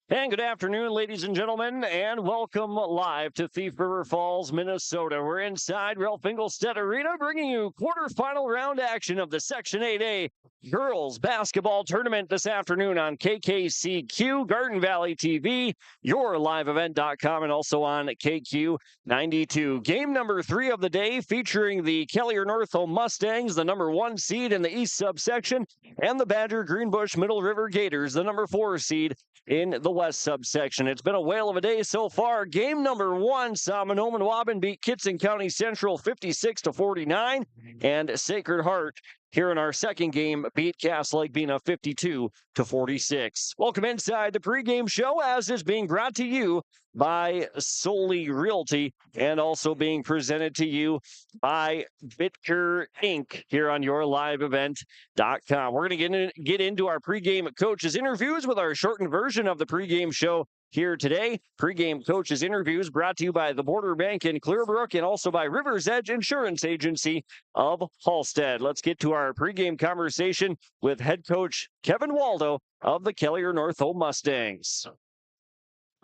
And good afternoon, ladies and gentlemen, and welcome live to Thief River Falls, Minnesota. We're inside Ralph Engelstedt Arena, bringing you quarterfinal round action of the Section 8A Girls Basketball Tournament this afternoon on KKCQ, Garden Valley TV, yourliveevent.com, and also on KQ92. Game number 3 of the day featuring the Kelliher Northome Mustangs, the number 1 seed in the East subsection, and the Badger Greenbush-Middle River Gators, the number 4 seed in the West subsection. It's been a whale of a day so far. Game number 1 saw Mahnomen Waubun beat Kittson County Central 56-49, and Sacred Heart here in our second game beat Cass Lake Bena 52-46. Welcome inside the pregame show, as is being brought to you by Solely Realty and also being presented to you by Bitker Inc. here on yourliveevent.com. We're going to get into our pregame coaches interviews with our shortened version of the pregame show here today. Pregame coaches interviews brought to you by the Border Bank in Clearbrook and also by River's Edge Insurance Agency of Halstead. Let's get to our pregame conversation with head coach Kevin Waldo of the Kelliher Northome Mustangs.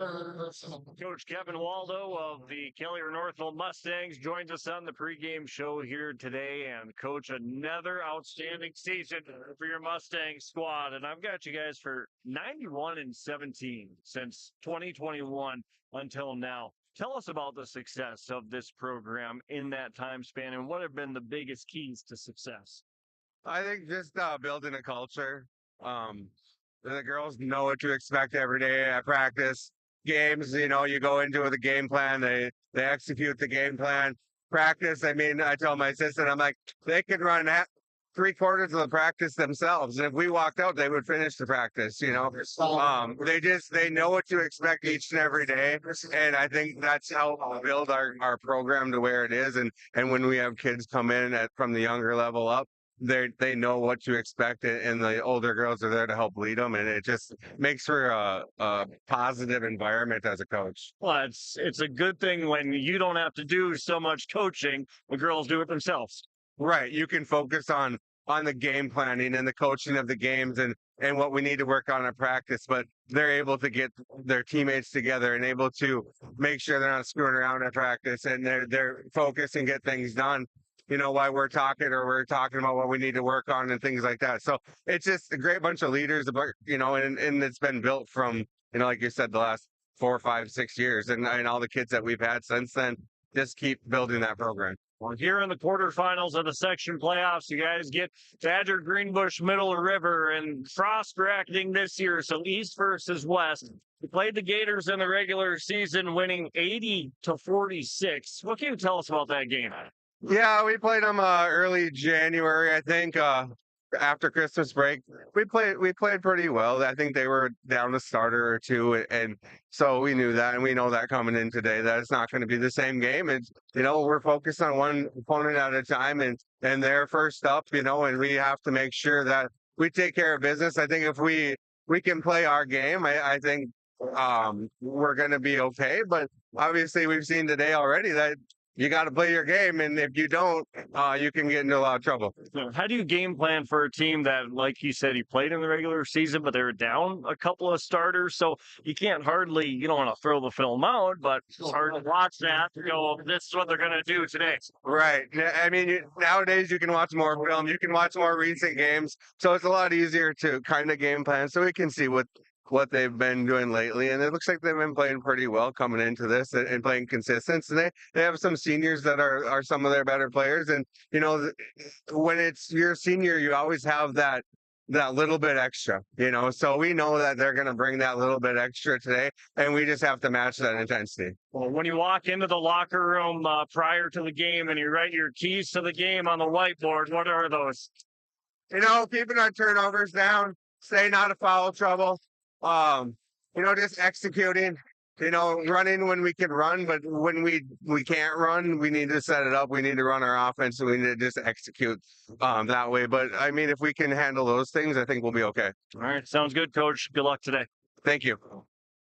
Coach Kevin Waldo of the Kelliher Northome Mustangs joins us on the pregame show here today. And Coach, another outstanding season for your Mustang squad. And I've got you guys for 91-17 since 2021 until now. Tell us about the success of this program in that time span and what have been the biggest keys to success. I think just building a culture. The girls know what to expect every day at practice. Games, you go into with a game plan. They execute the game plan. Practice, I tell my assistant, I'm like, they could run 3/4 of the practice themselves. And if we walked out, they would finish the practice, They know what to expect each and every day. And I think that's how we build our program to where it is. And when we have kids come in from the younger level up, they know what to expect, and the older girls are there to help lead them, and it just makes for a positive environment as a coach. Well, it's a good thing when you don't have to do so much coaching. The girls do it themselves. Right. You can focus on the game planning and the coaching of the games and what we need to work on in practice, but they're able to get their teammates together and able to make sure they're not screwing around at practice, and they're focused and get things done. Why we're talking about what we need to work on and things like that. So it's just a great bunch of leaders, and it's been built from, like you said, the last 4, 5, 6 years, and all the kids that we've had since then just keep building that program. Well, here in the quarterfinals of the section playoffs, you guys get Badger Greenbush-Middle River and cross-bracketing this year, so East versus West. You played the Gators in the regular season, winning 80-46. What can you tell us about that game? Yeah, we played them early January, I think, after Christmas break. We played pretty well. I think they were down a starter or two, and so we knew that, and we know that coming in today that it's not going to be the same game. And we're focused on one opponent at a time, and they're first up, and we have to make sure that we take care of business. I think if we can play our game, I think we're going to be okay. But obviously, we've seen today already that you got to play your game, and if you don't, you can get into a lot of trouble. How do you game plan for a team that, like you said, you played in the regular season, but they were down a couple of starters, so you can't hardly, you don't want to throw the film out, but it's hard to watch that to go, this is what they're going to do today. Right. Nowadays you can watch more film, you can watch more recent games, so it's a lot easier to kind of game plan, so we can see what they've been doing lately, and it looks like they've been playing pretty well coming into this and playing consistent. And they have some seniors that are some of their better players, and when it's your senior, you always have that little bit extra, so we know that they're going to bring that little bit extra today, and we just have to match that intensity. Well, when you walk into the locker room prior to the game and you write your keys to the game on the whiteboard, what are those? Keeping our turnovers down, staying out of foul trouble. Just executing, running when we can run, but when we can't run, we need to set it up. We need to run our offense, and we need to just execute that way. But if we can handle those things, I think we'll be okay. All right. Sounds good, Coach. Good luck today. Thank you.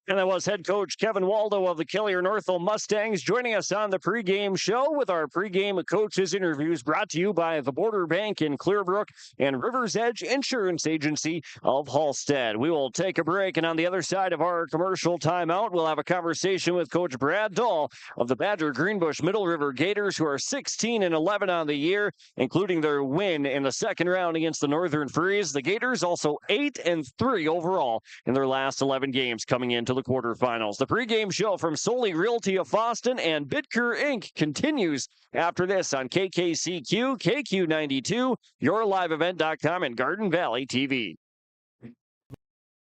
And that was head coach Kevin Waldo of the Kelliher Northome Mustangs joining us on the pregame show with our pregame coaches interviews brought to you by the Border Bank in Clearbrook and River's Edge Insurance Agency of Halstead. We will take a break, and on the other side of our commercial timeout, we'll have a conversation with Coach Brad Dahl of the Badger Greenbush-Middle River Gators, who are 16-11 on the year, including their win in the second round against the Northern Freeze. The Gators also 8-3 overall in their last 11 games coming into the quarterfinals. The pregame show from Solely Realty of Boston and Bidker Inc. continues after this on KKCQ, KQ92, YourLiveEvent.com, and Garden Valley TV.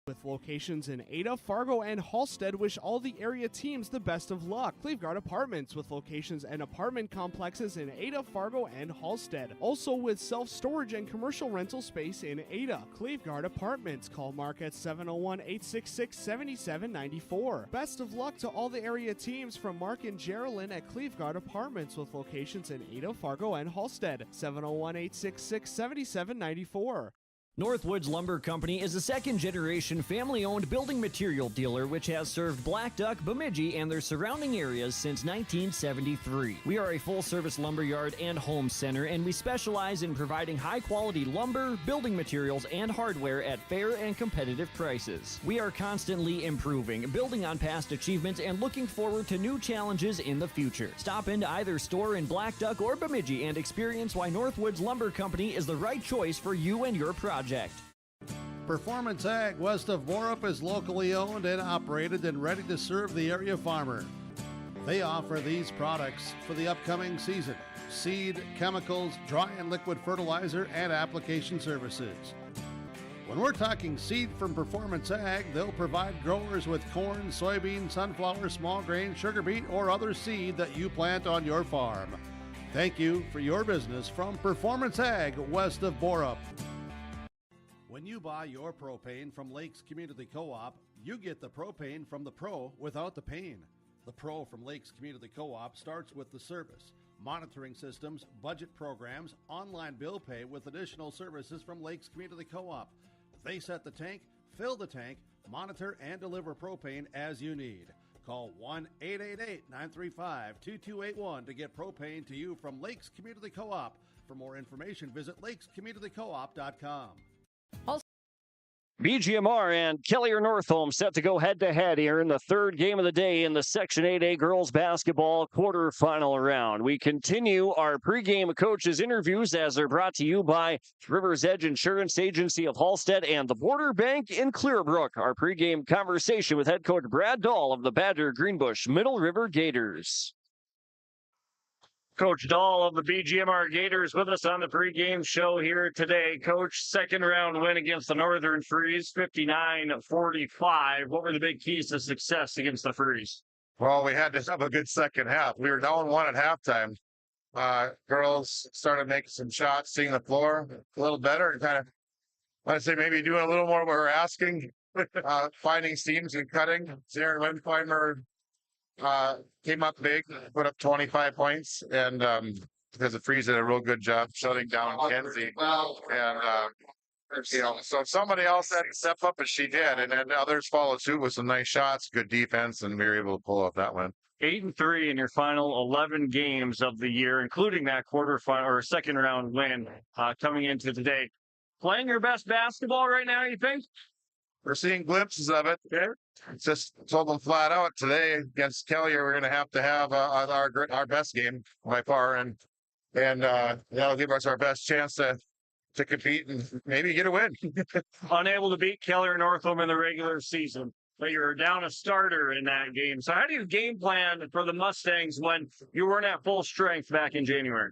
With locations in Ada, Fargo, and Halstead, wish all the area teams the best of luck. Cleveguard Apartments, with locations and apartment complexes in Ada, Fargo, and Halstead. Also with self-storage and commercial rental space in Ada. Cleveguard Apartments. Call Mark at 701-866-7794. Best of luck to all the area teams from Mark and Geraldine at Cleveguard Apartments, with locations in Ada, Fargo, and Halstead. 701-866-7794. Northwoods Lumber Company is a second-generation family-owned building material dealer which has served Blackduck, Bemidji, and their surrounding areas since 1973. We are a full-service lumberyard and home center, and we specialize in providing high-quality lumber, building materials, and hardware at fair and competitive prices. We are constantly improving, building on past achievements, and looking forward to new challenges in the future. Stop into either store in Blackduck or Bemidji and experience why Northwoods Lumber Company is the right choice for you and your project. Performance Ag west of Borup is locally owned and operated and ready to serve the area farmer. They offer these products for the upcoming season: seed, chemicals, dry and liquid fertilizer, and application services. When we're talking seed from Performance Ag, they'll provide growers with corn, soybean, sunflower, small grain, sugar beet, or other seed that you plant on your farm. Thank you for your business from Performance Ag west of Borup. When you buy your propane from Lakes Community Co-op, you get the propane from the pro without the pain. The pro from Lakes Community Co-op starts with the service, monitoring systems, budget programs, online bill pay with additional services from Lakes Community Co-op. They set the tank, fill the tank, monitor and deliver propane as you need. Call 1-888-935-2281 to get propane to you from Lakes Community Co-op. For more information, visit lakescommunitycoop.com. BGMR and Kelliher Northome set to go head-to-head here in the third game of the day in the Section 8A girls basketball quarterfinal round. We continue our pregame coaches interviews as they're brought to you by River's Edge Insurance Agency of Halstead and the Border Bank in Clearbrook. Our pregame conversation with head coach Brad Dahl of the Badger Greenbush-Middle River Gators. Coach Dahl of the BGMR Gators with us on the pregame show here today. Coach, second round win against the Northern Freeze, 59-45. What were the big keys to success against the Freeze? Well, we had to have a good second half. We were down one at halftime. Girls started making some shots, seeing the floor a little better, and kind of, I'd say maybe doing a little more what we're asking, finding seams and cutting. Zarin Windheimer came up big, put up 25 points, and because the Freeze did a real good job shutting down Kenzie. And so somebody else had to step up, and she did, and then others followed suit with some nice shots, good defense, and we were able to pull off that one. 8-3 in your final 11 games of the year, including that quarterfinal or second round win coming into today. Playing your best basketball right now, you think? We're seeing glimpses of it. Okay. Just told them flat out today against Kelliher, we're going to have our best game by far, and that'll give us our best chance to compete and maybe get a win. Unable to beat Kelliher Northome in the regular season, but you're down a starter in that game. So how do you game plan for the Mustangs when you weren't at full strength back in January?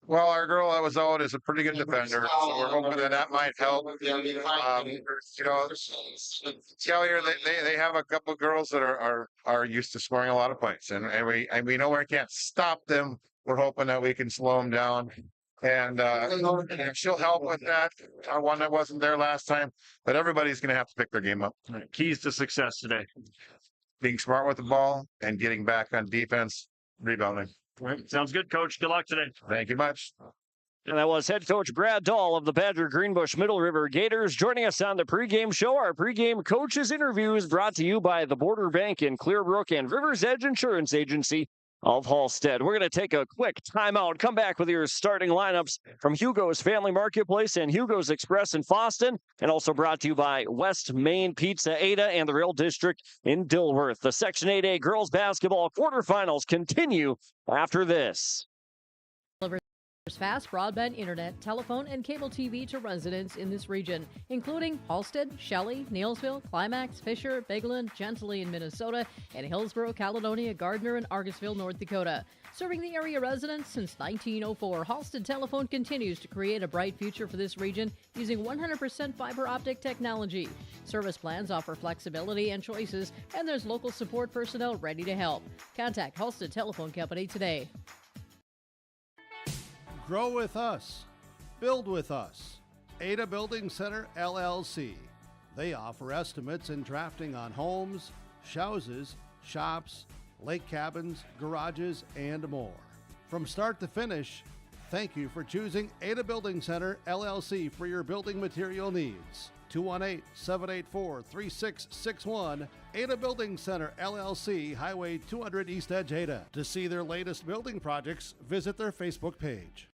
Well, our girl that was out is a pretty good defender, so we're hoping that might help. Kelliher, they have a couple of girls that are used to scoring a lot of points, and we know we can't stop them. We're hoping that we can slow them down, and she'll help with that. One that wasn't there last time, but everybody's going to have to pick their game up. Keys to success today: being smart with the ball and getting back on defense, rebounding. All right. Sounds good, Coach. Good luck today. Thank you much. And that was head coach Brad Dahl of the Badger Greenbush-Middle River Gators joining us on the pregame show. Our pregame coaches interviews brought to you by the Border Bank in Clearbrook and Rivers Edge Insurance Agency of Halstead. We're going to take a quick timeout. Come back with your starting lineups from Hugo's Family Marketplace and Hugo's Express in Fosston, and also brought to you by West Main Pizza Ada and the Rail District in Dilworth. The Section 8A girls basketball quarterfinals continue after this. Fast broadband internet, telephone, and cable TV to residents in this region, including Halstead, Shelley, Neilsville, Climax, Fisher, Bigland, Gentilly in Minnesota, and Hillsborough, Caledonia, Gardner, and Argusville, North Dakota. Serving the area residents since 1904, Halstead Telephone continues to create a bright future for this region using 100% fiber optic technology. Service plans offer flexibility and choices, and there's local support personnel ready to help. Contact Halstead Telephone Company today. Grow with us. Build with us. Ada Building Center, LLC. They offer estimates and drafting on homes, houses, shops, lake cabins, garages, and more. From start to finish, thank you for choosing Ada Building Center, LLC for your building material needs. 218-784-3661. Ada Building Center, LLC, Highway 200 East Edge, Ada. To see their latest building projects, visit their Facebook page.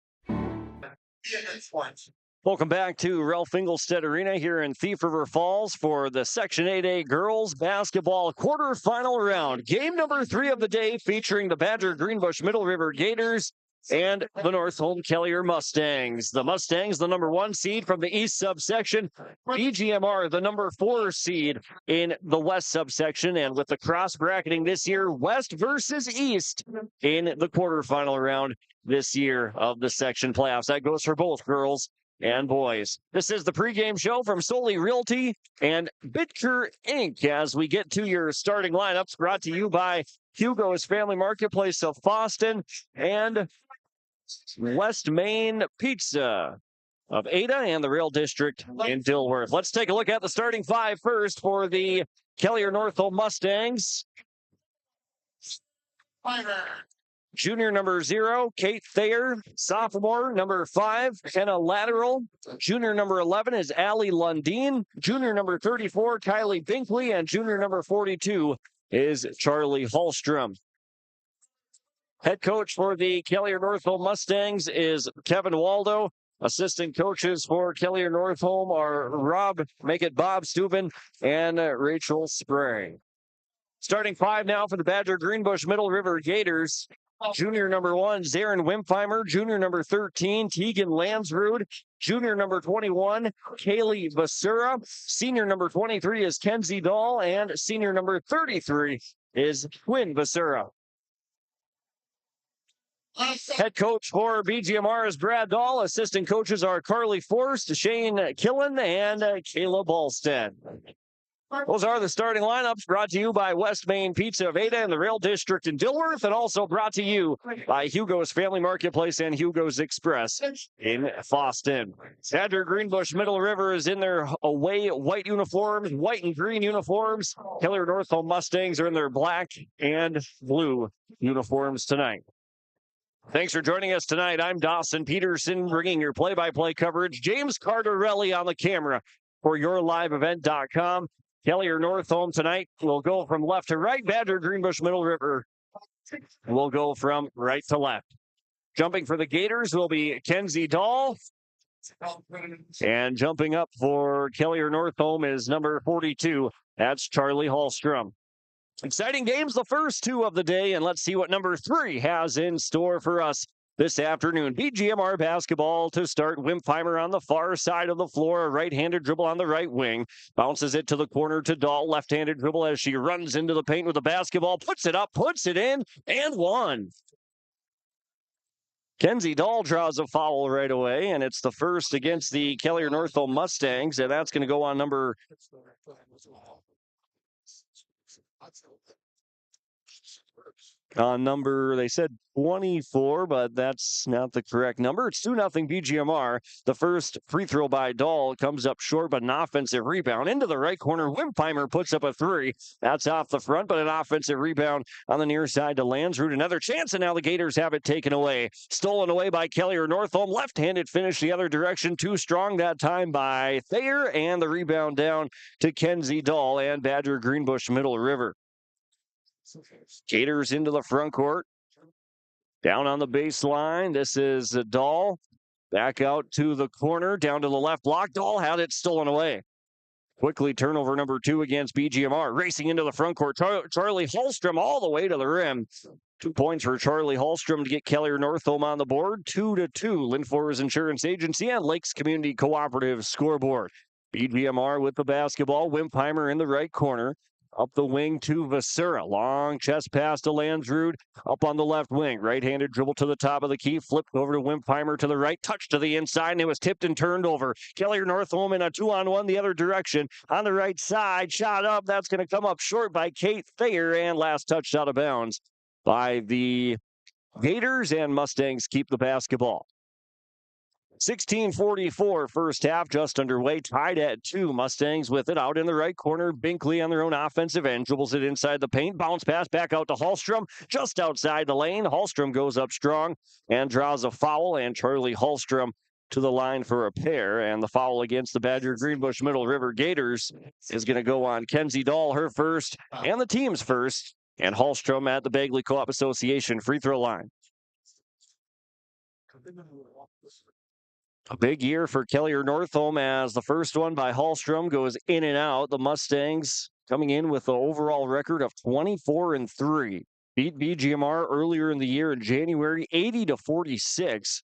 Welcome back to Ralph Engelstead Arena here in Thief River Falls for the Section 8A girls basketball quarterfinal round. Game number 3 of the day featuring the Badger Greenbush-Middle River Gators and the Northome Kelliher Mustangs. The Mustangs, the number 1 seed from the East subsection. BGMR, the number 4 seed in the West subsection. And with the cross bracketing this year, West versus East in the quarterfinal round this year of the section playoffs. That goes for both girls and boys. This is the pregame show from Solely Realty and Bitker Inc. As we get to your starting lineups, brought to you by Hugo's Family Marketplace of Fosston and West Main Pizza of Ada and the Rail District in Dilworth. Let's take a look at the starting 5 first for the Kelliher Northome Mustangs. Junior number 0, Kate Thayer. Sophomore number 5, Kenna Lateral. Junior number 11 is Allie Lundeen. Junior number 34, Kylie Binkley. And junior number 42 is Charlie Hallstrom. Head coach for the Kelliher Northome Mustangs is Kevin Waldo. Assistant coaches for Kelliher Northome are Bob Steuben and Rachel Spray. Starting 5 now for the Badger Greenbush-Middle River Gators. Junior number 1, Zarin Wimpheimer. Junior number 13, Tegan Lansrud. Junior number 21, Kaylee Basura. Senior number 23 is Kenzie Dahl. And senior number 33 is Quinn Basura. Head coach for BGMR is Brad Dahl. Assistant coaches are Carly Forst, Shane Killen, and Kayla Ballstead. Those are the starting lineups brought to you by West Main Pizza of Ada and the Rail District in Dilworth, and also brought to you by Hugo's Family Marketplace and Hugo's Express in Fosston. Badger Greenbush-Middle River is in their away white uniforms, white and green uniforms. Kelliher Northome Mustangs are in their black and blue uniforms tonight. Thanks for joining us tonight. I'm Dawson Peterson, bringing your play-by-play coverage. James Cardarelli on the camera for YourLiveEvent.com. Kelliher Northome tonight will go from left to right. Badger Greenbush-Middle River will go from right to left. Jumping for the Gators will be Kenzie Dahl. And jumping up for Kelliher Northome is number 42. That's Charlie Hallstrom. Exciting games, the first 2 of the day, and let's see what number 3 has in store for us this afternoon. BGMR basketball to start. Wimpheimer on the far side of the floor. A right-handed dribble on the right wing. Bounces it to the corner to Dahl. Left-handed dribble as she runs into the paint with the basketball. Puts it up, puts it in, and one. Kenzie Dahl draws a foul right away, and it's the first against the Kelliher Northome Mustangs, and that's going to go on number... Number, they said 24, but that's not the correct number. It's 2-0 BGMR. The first free throw by Dahl comes up short, but an offensive rebound into the right corner. Wimpheimer puts up a three. That's off the front, but an offensive rebound on the near side to Landsrud. Another chance, and now the Gators have it taken away. Stolen away by Kelliher. Northome, left-handed finish the other direction. Too strong that time by Thayer, and the rebound down to Kenzie Dahl and Badger Greenbush-Middle River. Gators into the front court. Down on the baseline. This is Dahl. Back out to the corner. Down to the left block. Dahl had it stolen away. Quickly turnover number 2 against BGMR. Racing into the front court. Charlie Hallstrom all the way to the rim. 2 points for Charlie Hallstrom to get Kelliher Northome on the board. 2-2. Linforers Insurance Agency and Lakes Community Cooperative scoreboard. BGMR with the basketball. Wimpheimer in the right corner. Up the wing to Vasura. Long chest pass to Landsrud. Up on the left wing. Right-handed dribble to the top of the key. Flipped over to Wimpheimer to the right. Touch to the inside, and it was tipped and turned over. Kelliher Northome in a 2-on-1 the other direction. On the right side. Shot up. That's going to come up short by Kate Thayer. And last touched out of bounds by the Gators, and Mustangs keep the basketball. 16:44 first half, just underway, tied at 2. Mustangs with it out in the right corner. Binkley on their own offensive end, dribbles it inside the paint. Bounce pass back out to Hallstrom, just outside the lane. Hallstrom goes up strong and draws a foul, and Charlie Hallstrom to the line for a pair. And the foul against the Badger Greenbush-Middle River Gators is going to go on Kenzie Dahl, her first, and the team's first. And Hallstrom at the Bagley Co-op Association free throw line. A big year for Kelliher Northome as the first one by Hallstrom goes in and out. The Mustangs coming in with an overall record of 24-3. Beat BGMR earlier in the year in January, 80-46.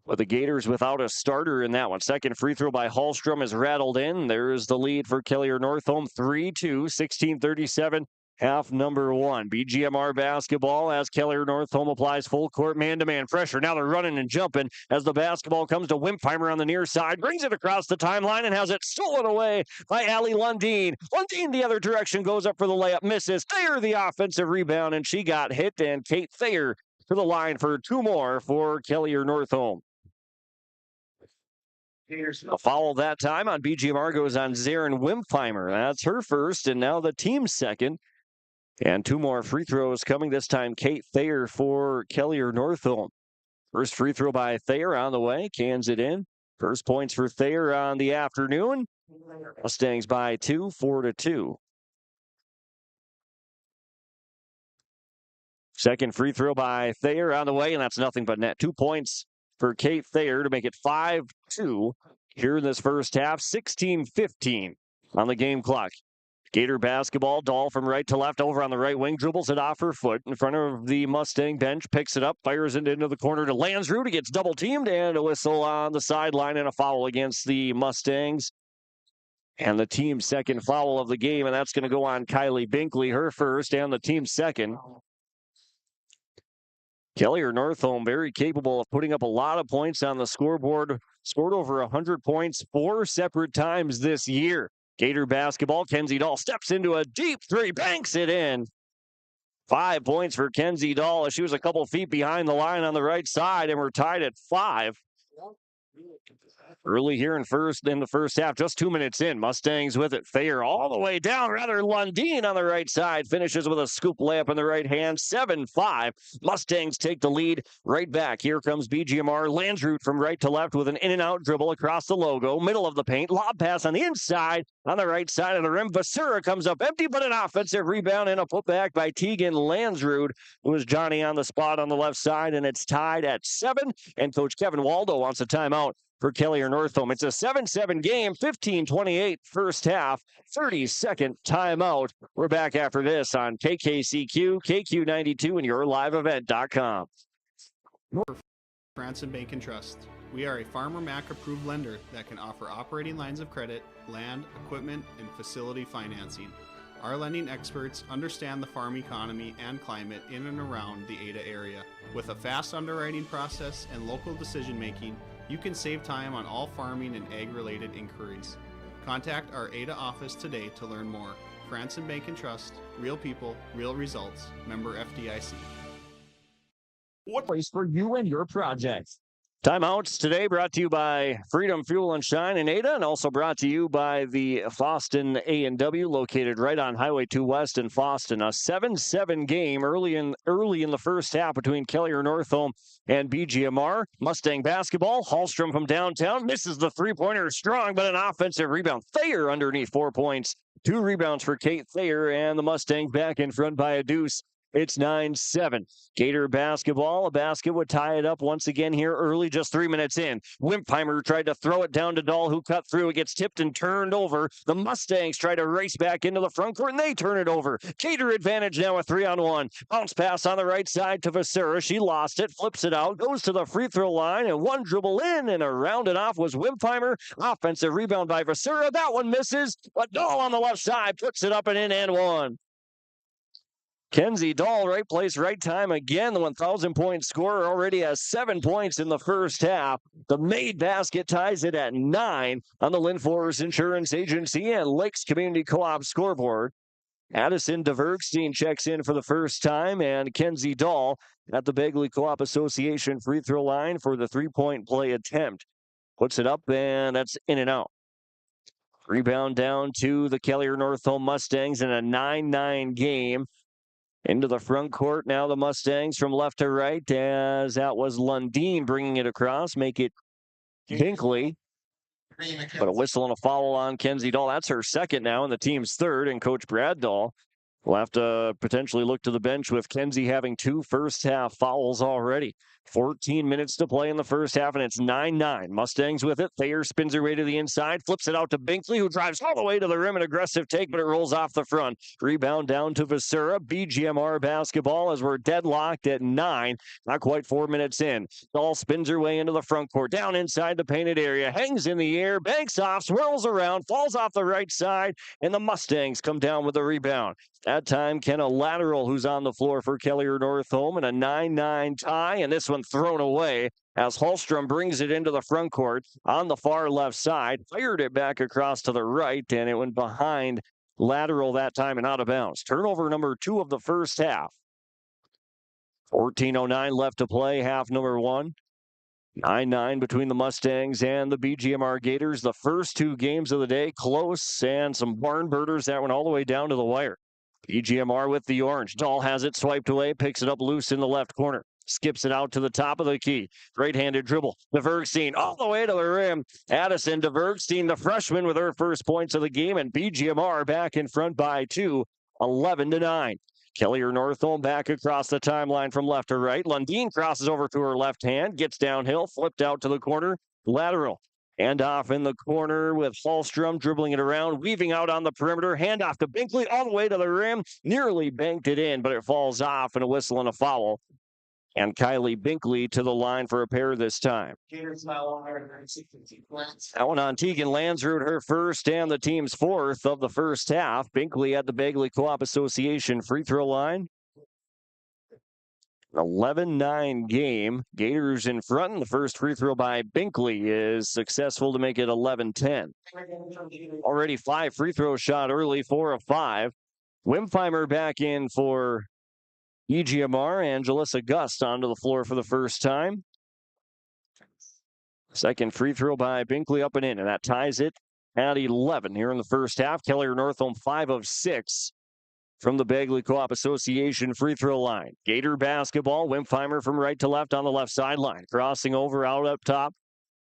But the Gators without a starter in that one. Second free throw by Hallstrom is rattled in. There's the lead for Kelliher Northome, 3-2, 16:37. Half number 1. BGMR basketball as Kelliher Northome applies full court man-to-man pressure. Now they're running and jumping as the basketball comes to Wimpheimer on the near side. Brings it across the timeline and has it stolen away by Allie Lundeen. Lundeen the other direction, goes up for the layup. Misses. Thayer the offensive rebound, and she got hit. And Kate Thayer to the line for 2 more for Kelliher Northome. A foul that time on BGMR goes on Zarin Wimpheimer. That's her first, and now the team's second. And 2 more free throws coming, this time Kate Thayer for Kelliher Northome. First free throw by Thayer on the way, cans it in. First points for Thayer on the afternoon. Mustangs by 2, 4-2. Second free throw by Thayer on the way, and that's nothing but net. 2 points for Kate Thayer to make it 5-2 here in this first half. 16:15 on the game clock. Gator basketball, Dahl from right to left over on the right wing, dribbles it off her foot in front of the Mustang bench, picks it up, fires it into the corner to Landsrud. He gets double teamed, and a whistle on the sideline and a foul against the Mustangs. And the team's second foul of the game, and that's going to go on Kylie Binkley, her first, and the team's second. Kelliher Northome, very capable of putting up a lot of points on the scoreboard, scored over 100 points 4 separate times this year. Gator basketball, Kenzie Dahl steps into a deep 3, banks it in. 5 points for Kenzie Dahl. She was a couple feet behind the line on the right side, and we're tied at 5. Early here in the first half, just 2 minutes in. Mustangs with it. Thayer all the way down. Rather, Lundeen on the right side finishes with a scoop layup in the right hand. 7-5. Mustangs take the lead right back. Here comes BGMR. Landsrud from right to left with an in-and-out dribble across the logo. Middle of the paint. Lob pass on the inside. On the right side of the rim, Vasura comes up empty, but an offensive rebound and a putback by Tegan Landsrud, who is Johnny on the spot on the left side, and it's tied at 7. And Coach Kevin Waldo wants a timeout for Kelliher Northome. It's a 7-7 game, 15:28 first half, 30-second timeout. We're back after this on KKCQ, KQ92, and YourLiveEvent.com. Branson Bank and Trust. We are a Farmer Mac approved lender that can offer operating lines of credit, land, equipment, and facility financing. Our lending experts understand the farm economy and climate in and around the Ada area. With a fast underwriting process and local decision making, you can save time on all farming and ag-related inquiries. Contact our Ada office today to learn more. Cranston Bank and Trust, real people, real results, member FDIC. What place for you and your project? Timeouts today brought to you by Freedom Fuel and Shine in Ada, and also brought to you by the Fosston A&W, located right on Highway 2 West in Fosston. A 7-7 game early in the first half between Kelliher Northome and BGMR. Mustang basketball. Hallstrom from downtown misses the three-pointer strong, but an offensive rebound. Thayer underneath 4 points. 2 rebounds for Kate Thayer, and the Mustangs back in front by a deuce. It's 9-7. Gator basketball. A basket would tie it up once again here early, just 3 minutes in. Wimpheimer tried to throw it down to Dahl, who cut through. It gets tipped and turned over. The Mustangs try to race back into the front court, and they turn it over. Gator advantage now, a 3-on-1. Bounce pass on the right side to Vasura. She lost it, flips it out, goes to the free throw line, and one dribble in, and around it off was Wimpheimer. Offensive rebound by Vasura. That one misses, but Dahl on the left side puts it up and in and one. Kenzie Dahl, right place, right time again. The 1,000-point scorer already has 7 points in the first half. The made basket ties it at 9 on the Lynn Forest Insurance Agency and Lakes Community Co-op scoreboard. Addison DeVergstein checks in for the first time, and Kenzie Dahl at the Bagley Co-op Association free throw line for the three-point play attempt. Puts it up, and that's in and out. Rebound down to the Kelliher Northome Mustangs in a 9-9 game. Into the front court now, the Mustangs from left to right, as that was Lundeen bringing it across, make it Binkley. But a whistle and a foul on Kenzie Dahl. That's her second now, and the team's third, and Coach Brad Dahl will have to potentially look to the bench with Kenzie having 2 first-half fouls already. 14 minutes to play in the first half, and it's 9-9. Mustangs with it. Thayer spins her way to the inside, flips it out to Binkley, who drives all the way to the rim. An aggressive take, but it rolls off the front. Rebound down to Vasura. BGMR basketball as we're deadlocked at 9. Not quite 4 minutes in. Dahl spins her way into the front court, down inside the painted area, hangs in the air, banks off, swirls around, falls off the right side, and the Mustangs come down with the rebound. That time, Kenna Lateral, who's on the floor for Kelliher Northome, and a 9-9 tie, and this one thrown away as Hallstrom brings it into the front court on the far left side, fired it back across to the right, and it went behind Lateral that time and out of bounds. Turnover number 2 of the first half. 14:09 left to play, half number 1. 9-9 between the Mustangs and the BGMR Gators. The first 2 games of the day, close, and some barn burners that went all the way down to the wire. BGMR with the orange. Dahl has it swiped away, picks it up loose in the left corner. Skips it out to the top of the key. Right-handed dribble. DeVergstein all the way to the rim. Addison DeVergstein, the freshman, with her first points of the game, and BGMR back in front by 2, 11-9. Kelliher Northome back across the timeline from left to right. Lundeen crosses over to her left hand, gets downhill, flipped out to the corner. Lateral. And off in the corner with Hallstrom dribbling it around, weaving out on the perimeter. Handoff to Binkley all the way to the rim. Nearly banked it in, but it falls off, and a whistle and a foul. And Kylie Binkley to the line for a pair this time. That one on Tegan Lansrud, her first and the team's fourth of the first half. Binkley at the Bagley Co-op Association free throw line. 11-9 game. Gators in front, and the first free throw by Binkley is successful to make it 11-10. Already 5 free throw shot early, 4 of 5. Wimpheimer back in for EGMR, and Jalissa Gust onto the floor for the first time. Second free throw by Binkley up and in, and that ties it at 11 here in the first half. Kelliher Northome 5 of 6 from the Bagley Co-op Association free throw line. Gator basketball. Wimpheimer from right to left on the left sideline. Crossing over out up top.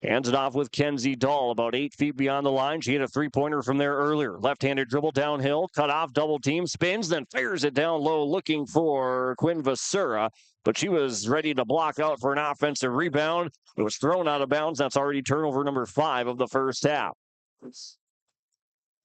Hands it off with Kenzie Dahl about 8 feet beyond the line. She hit a three-pointer from there earlier. Left-handed dribble downhill. Cut off, double team, spins, then fires it down low looking for Quinn Vasura. But she was ready to block out for an offensive rebound. It was thrown out of bounds. That's already turnover number 5 of the first half.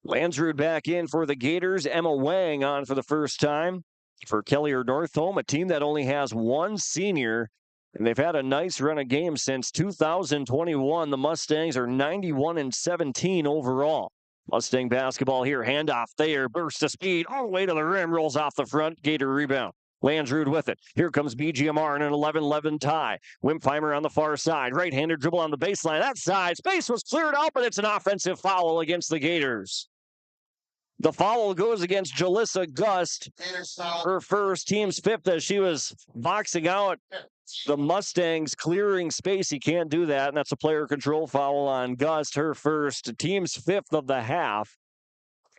Lansrud back in for the Gators. Emma Wang on for the first time for Kelliher Northome, a team that only has 1 senior, and they've had a nice run of games since 2021. The Mustangs are 91-17 overall. Mustang basketball here. Handoff there. Burst of speed all the way to the rim. Rolls off the front. Gator rebound. Lansrud with it. Here comes BGMR in an 11-11 tie. Wimpheimer on the far side. Right-handed dribble on the baseline. That side. Space was cleared out, but it's an offensive foul against the Gators. The foul goes against Jalissa Gust, her first, team's fifth, as she was boxing out the Mustangs, clearing space. He can't do that, and that's a player control foul on Gust, her first, team's fifth of the half.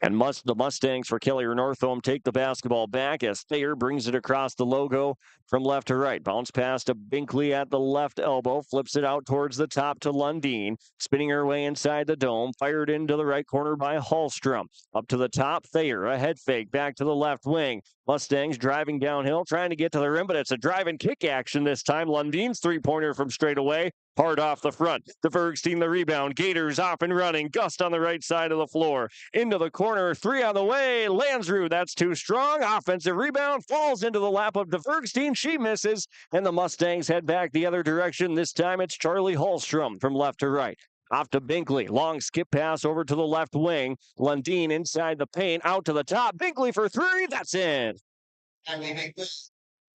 And the Mustangs for Kelliher Northome take the basketball back as Thayer brings it across the logo from left to right. Bounce pass to Binkley at the left elbow. Flips it out towards the top to Lundeen. Spinning her way inside the dome. Fired into the right corner by Hallstrom. Up to the top, Thayer. A head fake back to the left wing. Mustangs driving downhill, trying to get to the rim, but it's a drive and kick action this time. Lundeen's three-pointer from straight away. Hard off the front. The Bergstein the rebound. Gators off and running. Gust on the right side of the floor. Into the corner. Three on the way. Lansrud, that's too strong. Offensive rebound. Falls into the lap of DeVergstein. She misses. And the Mustangs head back the other direction. This time it's Charlie Hallstrom from left to right. Off to Binkley. Long skip pass over to the left wing. Lundeen inside the paint. Out to the top. Binkley for three. That's in.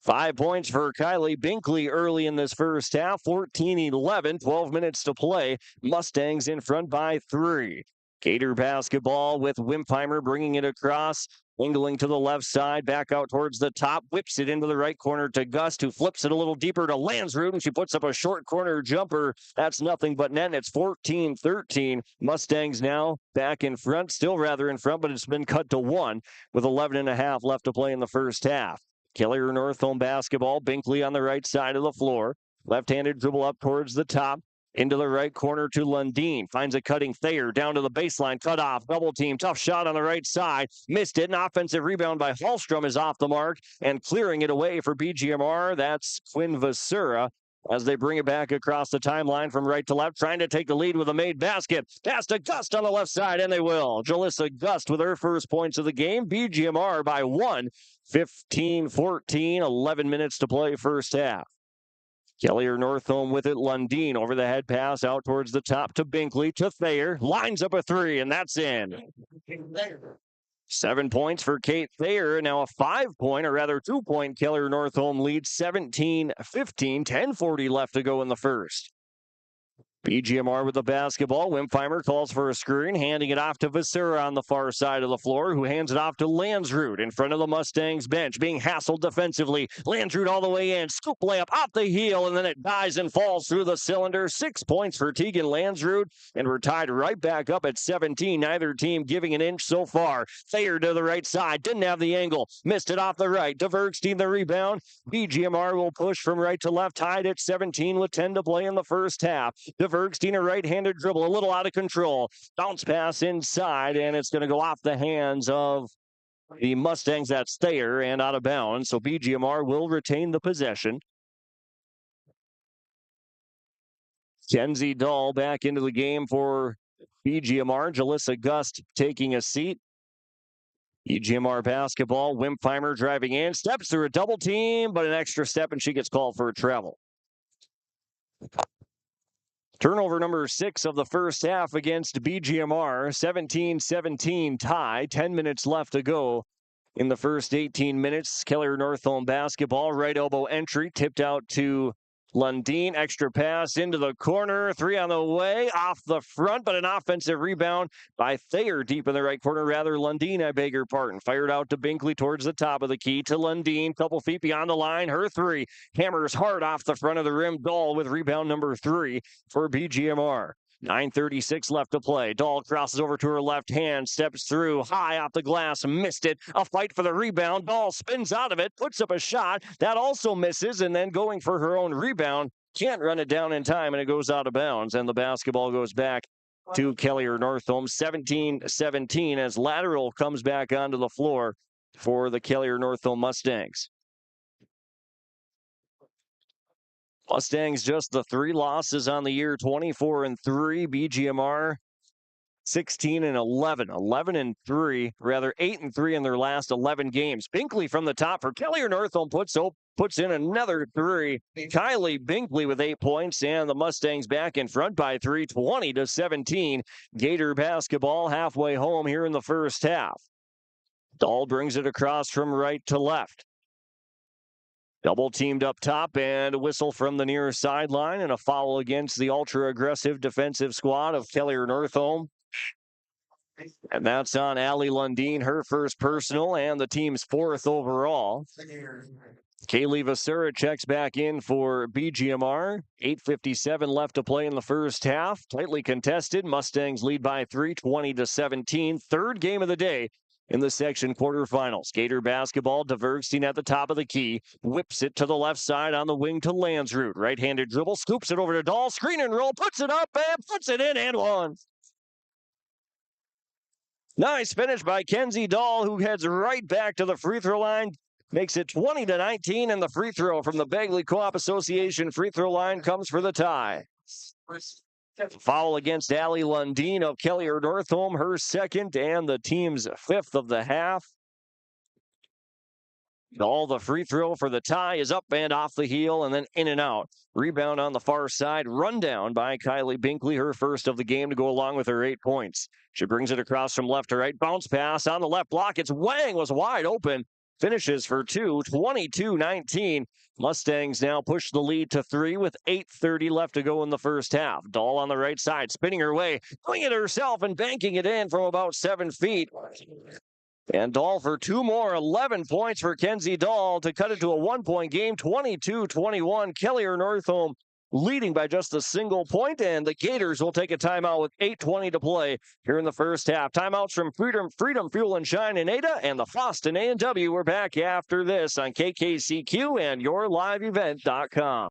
5 points for Kylie Binkley early in this first half. 14-11, 12 minutes to play. Mustangs in front by 3. Gator basketball with Wimpheimer bringing it across. Wingling to the left side, back out towards the top. Whips it into the right corner to Gust, who flips it a little deeper to Lansrud, and she puts up a short corner jumper. That's nothing but net. It's 14-13. Mustangs now back in front, still rather in front, but it's been cut to 1 with 11.5 left to play in the first half. Kelliher Northome basketball. Binkley on the right side of the floor. Left-handed dribble up towards the top. Into the right corner to Lundeen. Finds a cutting Thayer down to the baseline. Cut off. Double team. Tough shot on the right side. Missed it. An offensive rebound by Hallstrom is off the mark. And clearing it away for BGMR. That's Quinn Vasura as they bring it back across the timeline from right to left. Trying to take the lead with a made basket. Pass to Gust on the left side. And they will. Jalissa Gust with her first points of the game. BGMR by 1. 15-14. 11 minutes to play first half. Kelliher Northome with it. Lundeen over the head pass out towards the top to Binkley to Thayer. Lines up a three, and that's in. 7 points for Kate Thayer. Now a 5-point, or rather 2-point Kelliher Northome lead. 17-15. 10:40 left to go in the first. BGMR with the basketball. Wimpheimer calls for a screen, handing it off to Vasura on the far side of the floor, who hands it off to Lansrud in front of the Mustangs bench, being hassled defensively. Lansrud all the way in, scoop layup off the heel, and then it dies and falls through the cylinder. 6 points for Tegan Lansrud, and we're tied right back up at 17. Neither team giving an inch so far. Thayer to the right side, didn't have the angle, missed it off the right. DeVergstein the rebound. BGMR will push from right to left, tied at 17 with 10 to play in the first half. Bergstein, a right-handed dribble, a little out of control. Bounce pass inside, and it's going to go off the hands of the Mustangs. That's Thayer, and out of bounds. So BGMR will retain the possession. Kenzie Dahl back into the game for BGMR. Jalissa Gust taking a seat. BGMR basketball. Wimpheimer driving in, steps through a double team, but an extra step, and she gets called for a travel. Turnover number 6 of the first half against BGMR. 17-17 tie. 10 minutes left to go in the first 18 minutes. Kelliher Northome basketball. Right elbow entry. Tipped out to Lundeen. Extra pass into the corner. 3 on the way. Off the front, but an offensive rebound by Thayer deep in the right corner. Rather, Lundeen, I beg your pardon. Fired out to Binkley towards the top of the key to Lundeen. Couple feet beyond the line. Her 3. Hammers hard off the front of the rim. Dahl with rebound number 3 for BGMR. 9:36 left to play. Dahl crosses over to her left hand, steps through, high off the glass, missed it. A fight for the rebound. Dahl spins out of it, puts up a shot. That also misses, and then going for her own rebound. Can't run it down in time, and it goes out of bounds, and the basketball goes back to Kelliher Northome. 17-17 as lateral comes back onto the floor for the Kelliher Northome Mustangs. Mustangs just the 3 losses on the year, 24-3. BGMR 16-11, 11-3, rather 8-3 in their last 11 games. Binkley from the top for Kelliher Northome puts in another 3. Kylie Binkley with 8 points, and the Mustangs back in front by 3, 20-17. Gator basketball halfway home here in the first half. Dahl brings it across from right to left. Double teamed up top, and a whistle from the near sideline, and a foul against the ultra-aggressive defensive squad of Kelliher Northome. And that's on Allie Lundeen, her first personal and the team's fourth overall. Kaylee Vasura checks back in for BGMR. 8:57 left to play in the first half. Tightly contested. Mustangs lead by 3, 20-17. Third game of the day in the section quarterfinals. Gator basketball, Dvergstein at the top of the key. Whips it to the left side on the wing to Landsrud. Right-handed dribble, scoops it over to Dahl. Screen and roll, puts it up and puts it in and one. Nice finish by Kenzie Dahl, who heads right back to the free throw line. Makes it 20-19, and the free throw from the Bagley Co-op Association free throw line comes for the tie. Foul against Allie Lundeen of Kelliher Northome, her second and the team's fifth of the half. All the free throw for the tie is up and off the heel and then in and out. Rebound on the far side, run down by Kylie Binkley, her first of the game to go along with her 8 points. She brings it across from left to right, bounce pass on the left block. It's Wang was wide open. Finishes for 2, 22-19. Mustangs now push the lead to 3 with 8:30 left to go in the first half. Dahl on the right side, spinning her way, doing it herself and banking it in from about 7 feet. And Dahl for 2 more, 11 points for Kenzie Dahl to cut it to a 1-point game, 22-21. Kelliher Northome leading by just a single point, and the Gators will take a timeout with 8:20 to play here in the first half. Timeouts from Freedom Fuel and Shine in Ada and the Foston A&W. We're back after this on KKCQ and YourLiveEvent.com.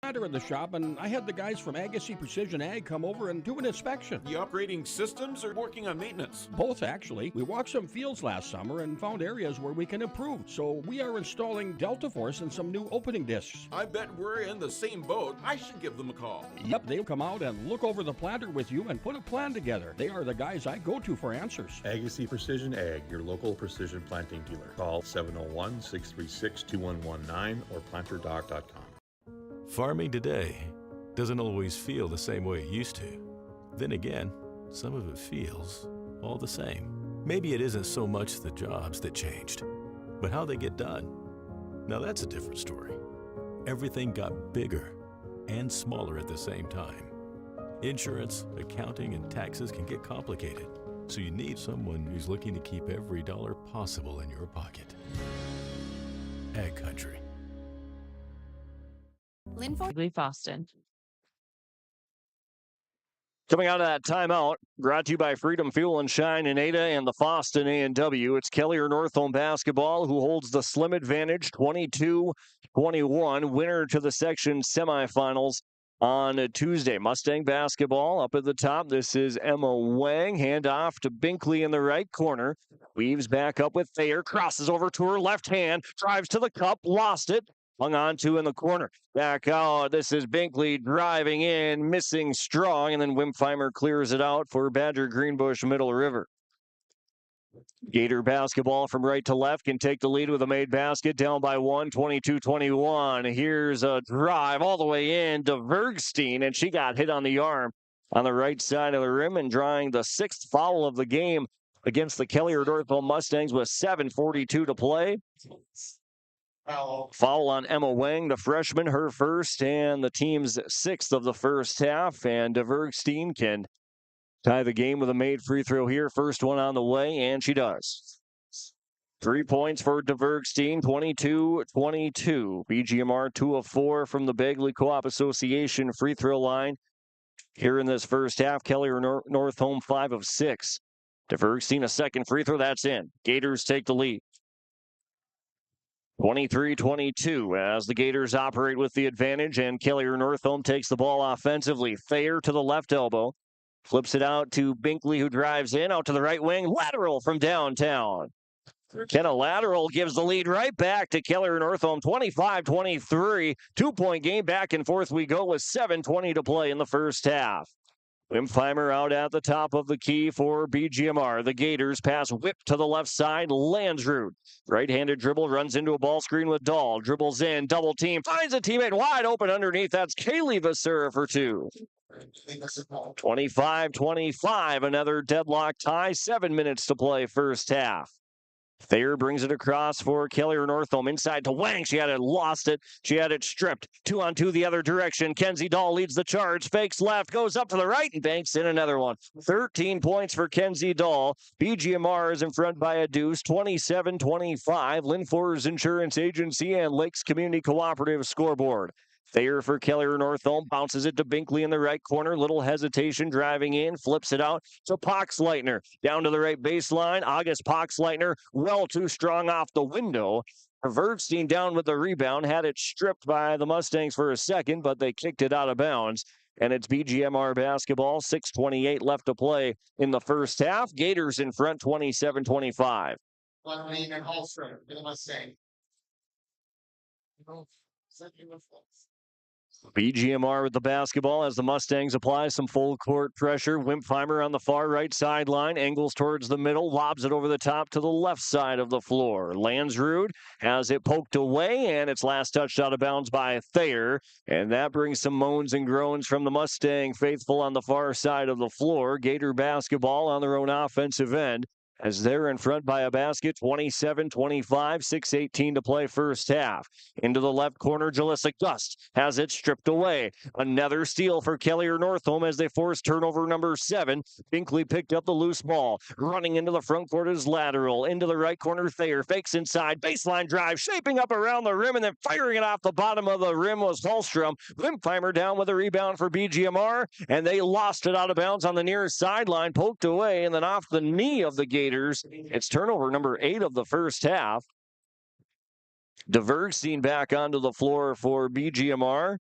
In the shop, and I had the guys from Agassi Precision Ag come over and do an inspection. You upgrading systems or working on maintenance? Both, actually. We walked some fields last summer and found areas where we can improve. So we are installing Delta Force and some new opening discs. I bet we're in the same boat. I should give them a call. Yep, they'll come out and look over the planter with you and put a plan together. They are the guys I go to for answers. Agassi Precision Ag, your local precision planting dealer. Call 701-636-2119 or planterdoc.com. Farming today doesn't always feel the same way it used to. Then again, some of it feels all the same. Maybe it isn't so much the jobs that changed, but how they get done. Now that's a different story. Everything got bigger and smaller at the same time. Insurance, accounting, and taxes can get complicated, so you need someone who's looking to keep every dollar possible in your pocket. Ag Country. Foston. Coming out of that timeout, brought to you by Freedom Fuel and Shine in Ada and the Foston A&W. It's Kelliher Northome basketball who holds the slim advantage, 22-21, winner to the section semifinals on Tuesday. Mustang basketball up at the top. This is Emma Wang. Handoff to Binkley in the right corner. Weaves back up with Thayer. Crosses over to her left hand. Drives to the cup. Lost it. Hung on to in the corner. Back out. This is Binkley driving in. Missing strong. And then Wimpheimer clears it out for Badger Greenbush-Middle River. Gator basketball from right to left can take the lead with a made basket, down by 1, 22-21. Here's a drive all the way in to Dvergstein, and she got hit on the arm on the right side of the rim and drawing the 6th foul of the game against the Kelliher Northome Mustangs with 7:42 to play. Foul on Emma Wang, the freshman, her first, and the team's 6th of the first half, and Dvergstein can tie the game with a made free throw here. First one on the way, and she does. 3 points for Dvergstein, 22-22. BGMR 2 of 4 from the Bagley Co-op Association free throw line. Here in this first half, Kelliher Northome 5 of 6. Dvergstein a second free throw, that's in. Gators take the lead. 23-22 as the Gators operate with the advantage, and Kelliher Northome takes the ball offensively. Thayer to the left elbow. Flips it out to Binkley, who drives in, out to the right wing. Lateral from downtown. Kenna Lateral gives the lead right back to Kelliher Northome, 25-23. 2-point game, back and forth we go with 7:20 to play in the first half. Wimpheimer out at the top of the key for BGMR. The Gators pass whip to the left side. Landsrud. Right-handed dribble, runs into a ball screen with Dahl. Dribbles in, double team, finds a teammate wide open underneath. That's Kaylee Vasura for 2. 25-25, another deadlock tie. 7 minutes to play first half. Thayer brings it across for Kelliher Northome. Inside to Wang. She had it, lost it. She had it stripped. 2-on-2 the other direction. Kenzie Dahl leads the charge. Fakes left. Goes up to the right and banks in another one. 13 points for Kenzie Dahl. BGMR is in front by a deuce. 27-25. Lynn Forrest Insurance Agency and Lakes Community Cooperative scoreboard. Thayer for Kelliher Northome, bounces it to Binkley in the right corner. Little hesitation driving in, flips it out to Poxleitner. Down to the right baseline. August Poxleitner, well too strong off the window. Vergstein down with the rebound, had it stripped by the Mustangs for a second, but they kicked it out of bounds. And it's BGMR basketball, 6:28 left to play in the first half. Gators in front, 27-25. BGMR with the basketball as the Mustangs apply some full court pressure. Wimpheimer on the far right sideline, angles towards the middle, lobs it over the top to the left side of the floor. Landsrud has it poked away, and it's last touched out of bounds by Thayer. And that brings some moans and groans from the Mustang faithful on the far side of the floor. Gator basketball on their own offensive end, as they're in front by a basket, 27-25, 6:18 to play first half. Into the left corner, Jalissa Gust has it stripped away. Another steal for Kelliher Northome as they force turnover number 7. Binkley picked up the loose ball. Running into the front court is lateral. Into the right corner, Thayer fakes inside. Baseline drive, shaping up around the rim, and then firing it off the bottom of the rim was Hallstrom. Wimpheimer down with a rebound for BGMR, and they lost it out of bounds on the near sideline, poked away, and then off the knee of the Gators. It's turnover number 8 of the first half. DeVergstein back onto the floor for BGMR.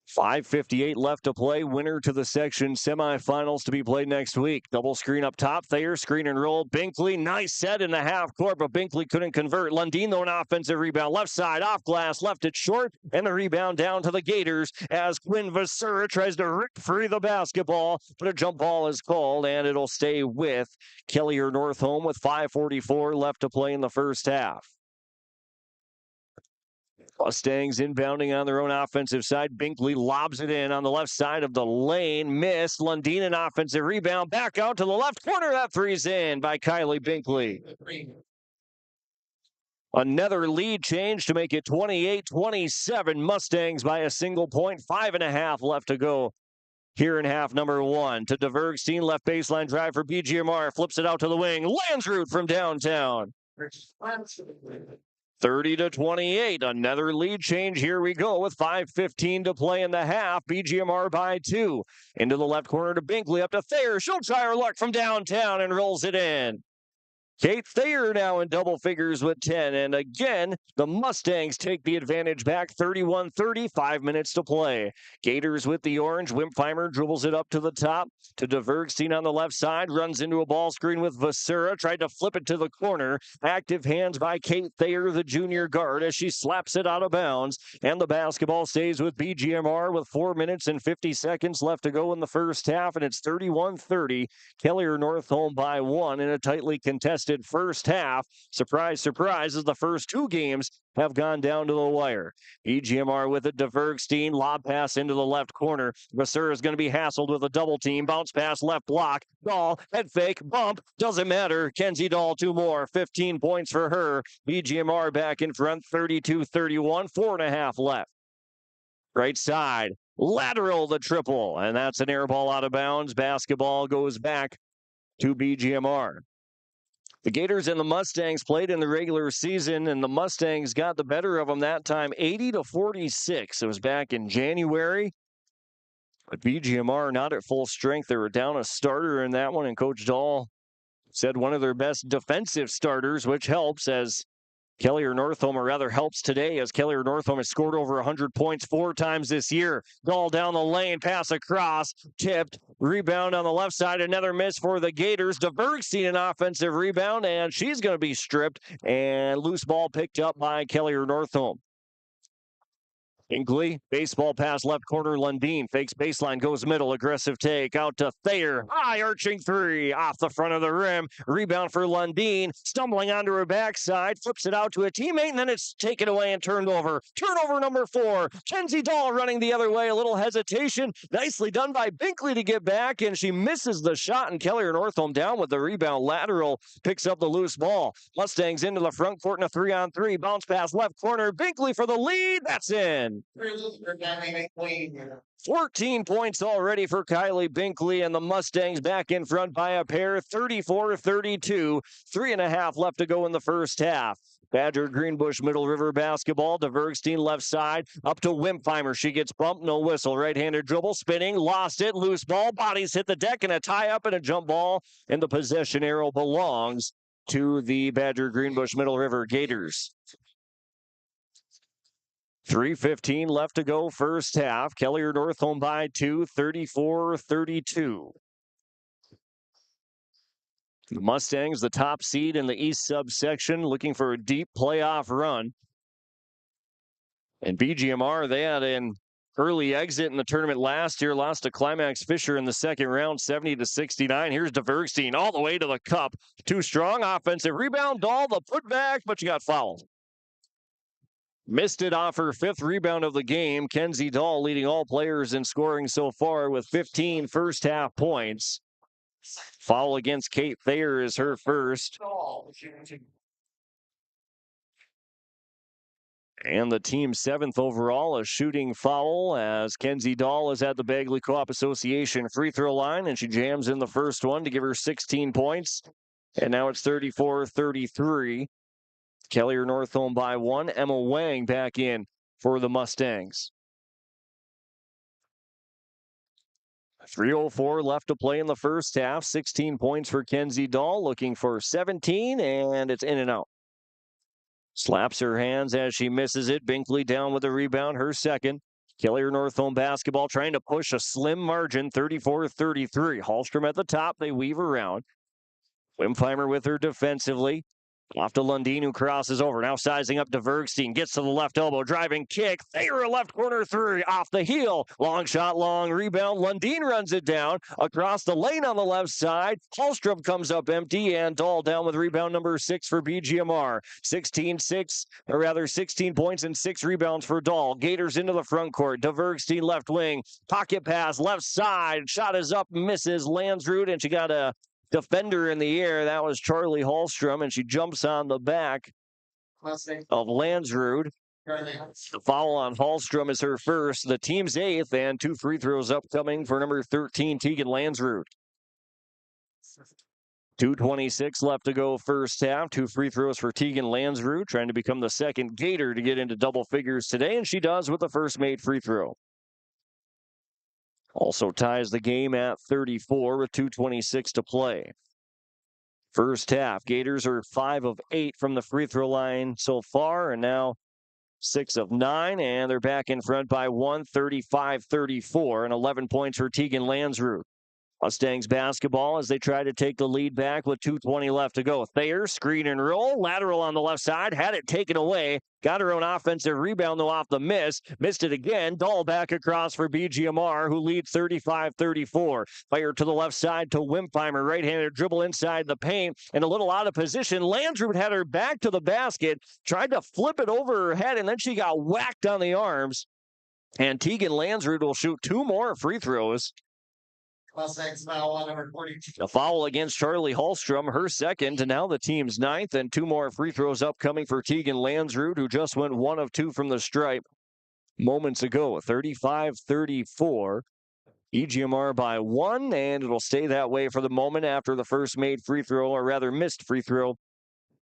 5:58 left to play. Winner to the section semifinals to be played next week. Double screen up top. Thayer screen and roll. Binkley, nice set in the half court, but Binkley couldn't convert. Lundin, though, an offensive rebound. Left side, off glass, left it short, and the rebound down to the Gators as Quinn Vasura tries to rip free the basketball, but a jump ball is called, and it'll stay with Kelliher Northome with 5:44 left to play in the first half. Mustangs inbounding on their own offensive side. Binkley lobs it in on the left side of the lane. Missed. Lundin, an offensive rebound. Back out to the left corner. That three's in by Kylie Binkley. Another lead change to make it 28-27. Mustangs by a single point. 5.5 left to go here in half number 1. To DeVergstein, left baseline drive for BGMR. Flips it out to the wing. Landsrud from downtown. 30-28. Another lead change. Here we go with 5:15 to play in the half. BGMR by 2. Into the left corner to Binkley. Up to Thayer. She'll try her luck from downtown and rolls it in. Kate Thayer now in double figures with 10. And again, the Mustangs take the advantage back. 31-30, 5 minutes to play. Gators with the orange. Wimpheimer dribbles it up to the top to DeVergstein on the left side. Runs into a ball screen with Vasura. Tried to flip it to the corner. Active hands by Kate Thayer, the junior guard, as she slaps it out of bounds. And the basketball stays with BGMR with 4 minutes and 50 seconds left to go in the first half. And it's 31-30. Kelliher Northome by 1 in a tightly contested first half. Surprise, surprise, as the first 2 games have gone down to the wire. BGMR with it. DeVergstein, lob pass into the left corner. Vasura is going to be hassled with a double team. Bounce pass, left block. Dahl, head fake, bump. Doesn't matter. Kenzie Dahl, 2 more. 15 points for her. BGMR back in front, 32-31. 4.5 left. Right side. Lateral the triple. And that's an air ball out of bounds. Basketball goes back to BGMR. The Gators and the Mustangs played in the regular season, and the Mustangs got the better of them that time, 80-46. It was back in January. But BGMR not at full strength. They were down a starter in that one, and Coach Dahl said one of their best defensive starters, which helps as Kelliher Northome, or rather helps today, as Kelliher Northome has scored over 100 points 4 times this year. Ball down the lane, pass across, tipped, rebound on the left side, another miss for the Gators. DeVergstein, an offensive rebound, and she's going to be stripped, and loose ball picked up by Kelliher Northome. Binkley, baseball pass left corner, Lundeen fakes baseline, goes middle, aggressive take, out to Thayer, high arching three, off the front of the rim, rebound for Lundeen, stumbling onto her backside, flips it out to a teammate, and then it's taken away and turned over. Turnover number 4, Kenzie Dahl running the other way, a little hesitation, nicely done by Binkley to get back, and she misses the shot, and Kelliher Northome down with the rebound, lateral, picks up the loose ball. Mustangs into the front court in a 3-on-3, bounce pass left corner, Binkley for the lead, that's in. 14 points already for Kylie Binkley, and the Mustangs back in front by a pair, 34-32. 3.5 left to go in the first half. Badger Greenbush-Middle River basketball. DeVergstein left side, up to Wimpheimer. She gets bumped, no whistle. Right-handed dribble, spinning, lost it, loose ball. Bodies hit the deck, and a tie-up and a jump ball. And the possession arrow belongs to the Badger Greenbush-Middle River Gators. 3:15 left to go first half. Kelliher Northome by 2, 34-32. The Mustangs, the top seed in the East subsection, looking for a deep playoff run. And BGMR, they had an early exit in the tournament last year, lost to Climax Fisher in the second round, 70-69. Here's DeVergstein all the way to the cup. Too strong, offensive rebound, Dahl, the putback, but you got fouled. Missed it off her 5th rebound of the game. Kenzie Dahl leading all players in scoring so far with 15 first half points. Foul against Kate Thayer is her first. And the team's 7th overall, a shooting foul as Kenzie Dahl is at the Bagley Co-op Association free throw line, and she jams in the first one to give her 16 points. And now it's 34-33. Kelliher Northome by 1. Emma Wang back in for the Mustangs. 3:04 left to play in the first half. 16 points for Kenzie Dahl, looking for 17, and it's in and out. Slaps her hands as she misses it. Binkley down with the rebound, her second. Kelliher Northome basketball trying to push a slim margin, 34-33. Hallstrom at the top, they weave around. Wimpheimer with her defensively. Off to Lundeen, who crosses over. Now sizing up DeVergstein. Gets to the left elbow. Driving kick. Thayer, a left corner three. Off the heel. Long shot, long rebound. Lundeen runs it down. Across the lane on the left side. Hallstrom comes up empty. And Dahl down with rebound number 6 for BGMR. 16 points and 6 rebounds for Dahl. Gators into the front court. DeVergstein left wing. Pocket pass left side. Shot is up. Misses Landsrud. And she got a defender in the air. That was Charlie Hallstrom, and she jumps on the back of Landsrud. The foul on Hallstrom is her first, the team's 8th, and 2 free throws upcoming for number 13, Tegan Landsrud. 2:26 left to go first half. 2 free throws for Tegan Landsrud, trying to become the second Gator to get into double figures today, and she does with the first made free throw. Also ties the game at 34 with 2:26 to play. First half, Gators are 5 of 8 from the free throw line so far, and now 6 of 9, and they're back in front by 1, 35-34, and 11 points for Tegan Landsrud. Mustangs basketball as they try to take the lead back with 2:20 left to go. Thayer, screen and roll, lateral on the left side, had it taken away. Got her own offensive rebound, though, off the miss. Missed it again. Dahl back across for BGMR, who leads 35-34. Fire to the left side to Wimpheimer. Right-handed dribble inside the paint, and a little out of position. Landsrud had her back to the basket, tried to flip it over her head, and then she got whacked on the arms. And Tegan Landsrud will shoot 2 more free throws. A foul against Charlie Hallstrom, her second, and now the team's 9th, and 2 more free throws upcoming for Tegan Landsrud, who just went 1 of 2 from the stripe moments ago. 35-34. EGMR by 1, and it'll stay that way for the moment after the first made free throw, or rather missed free throw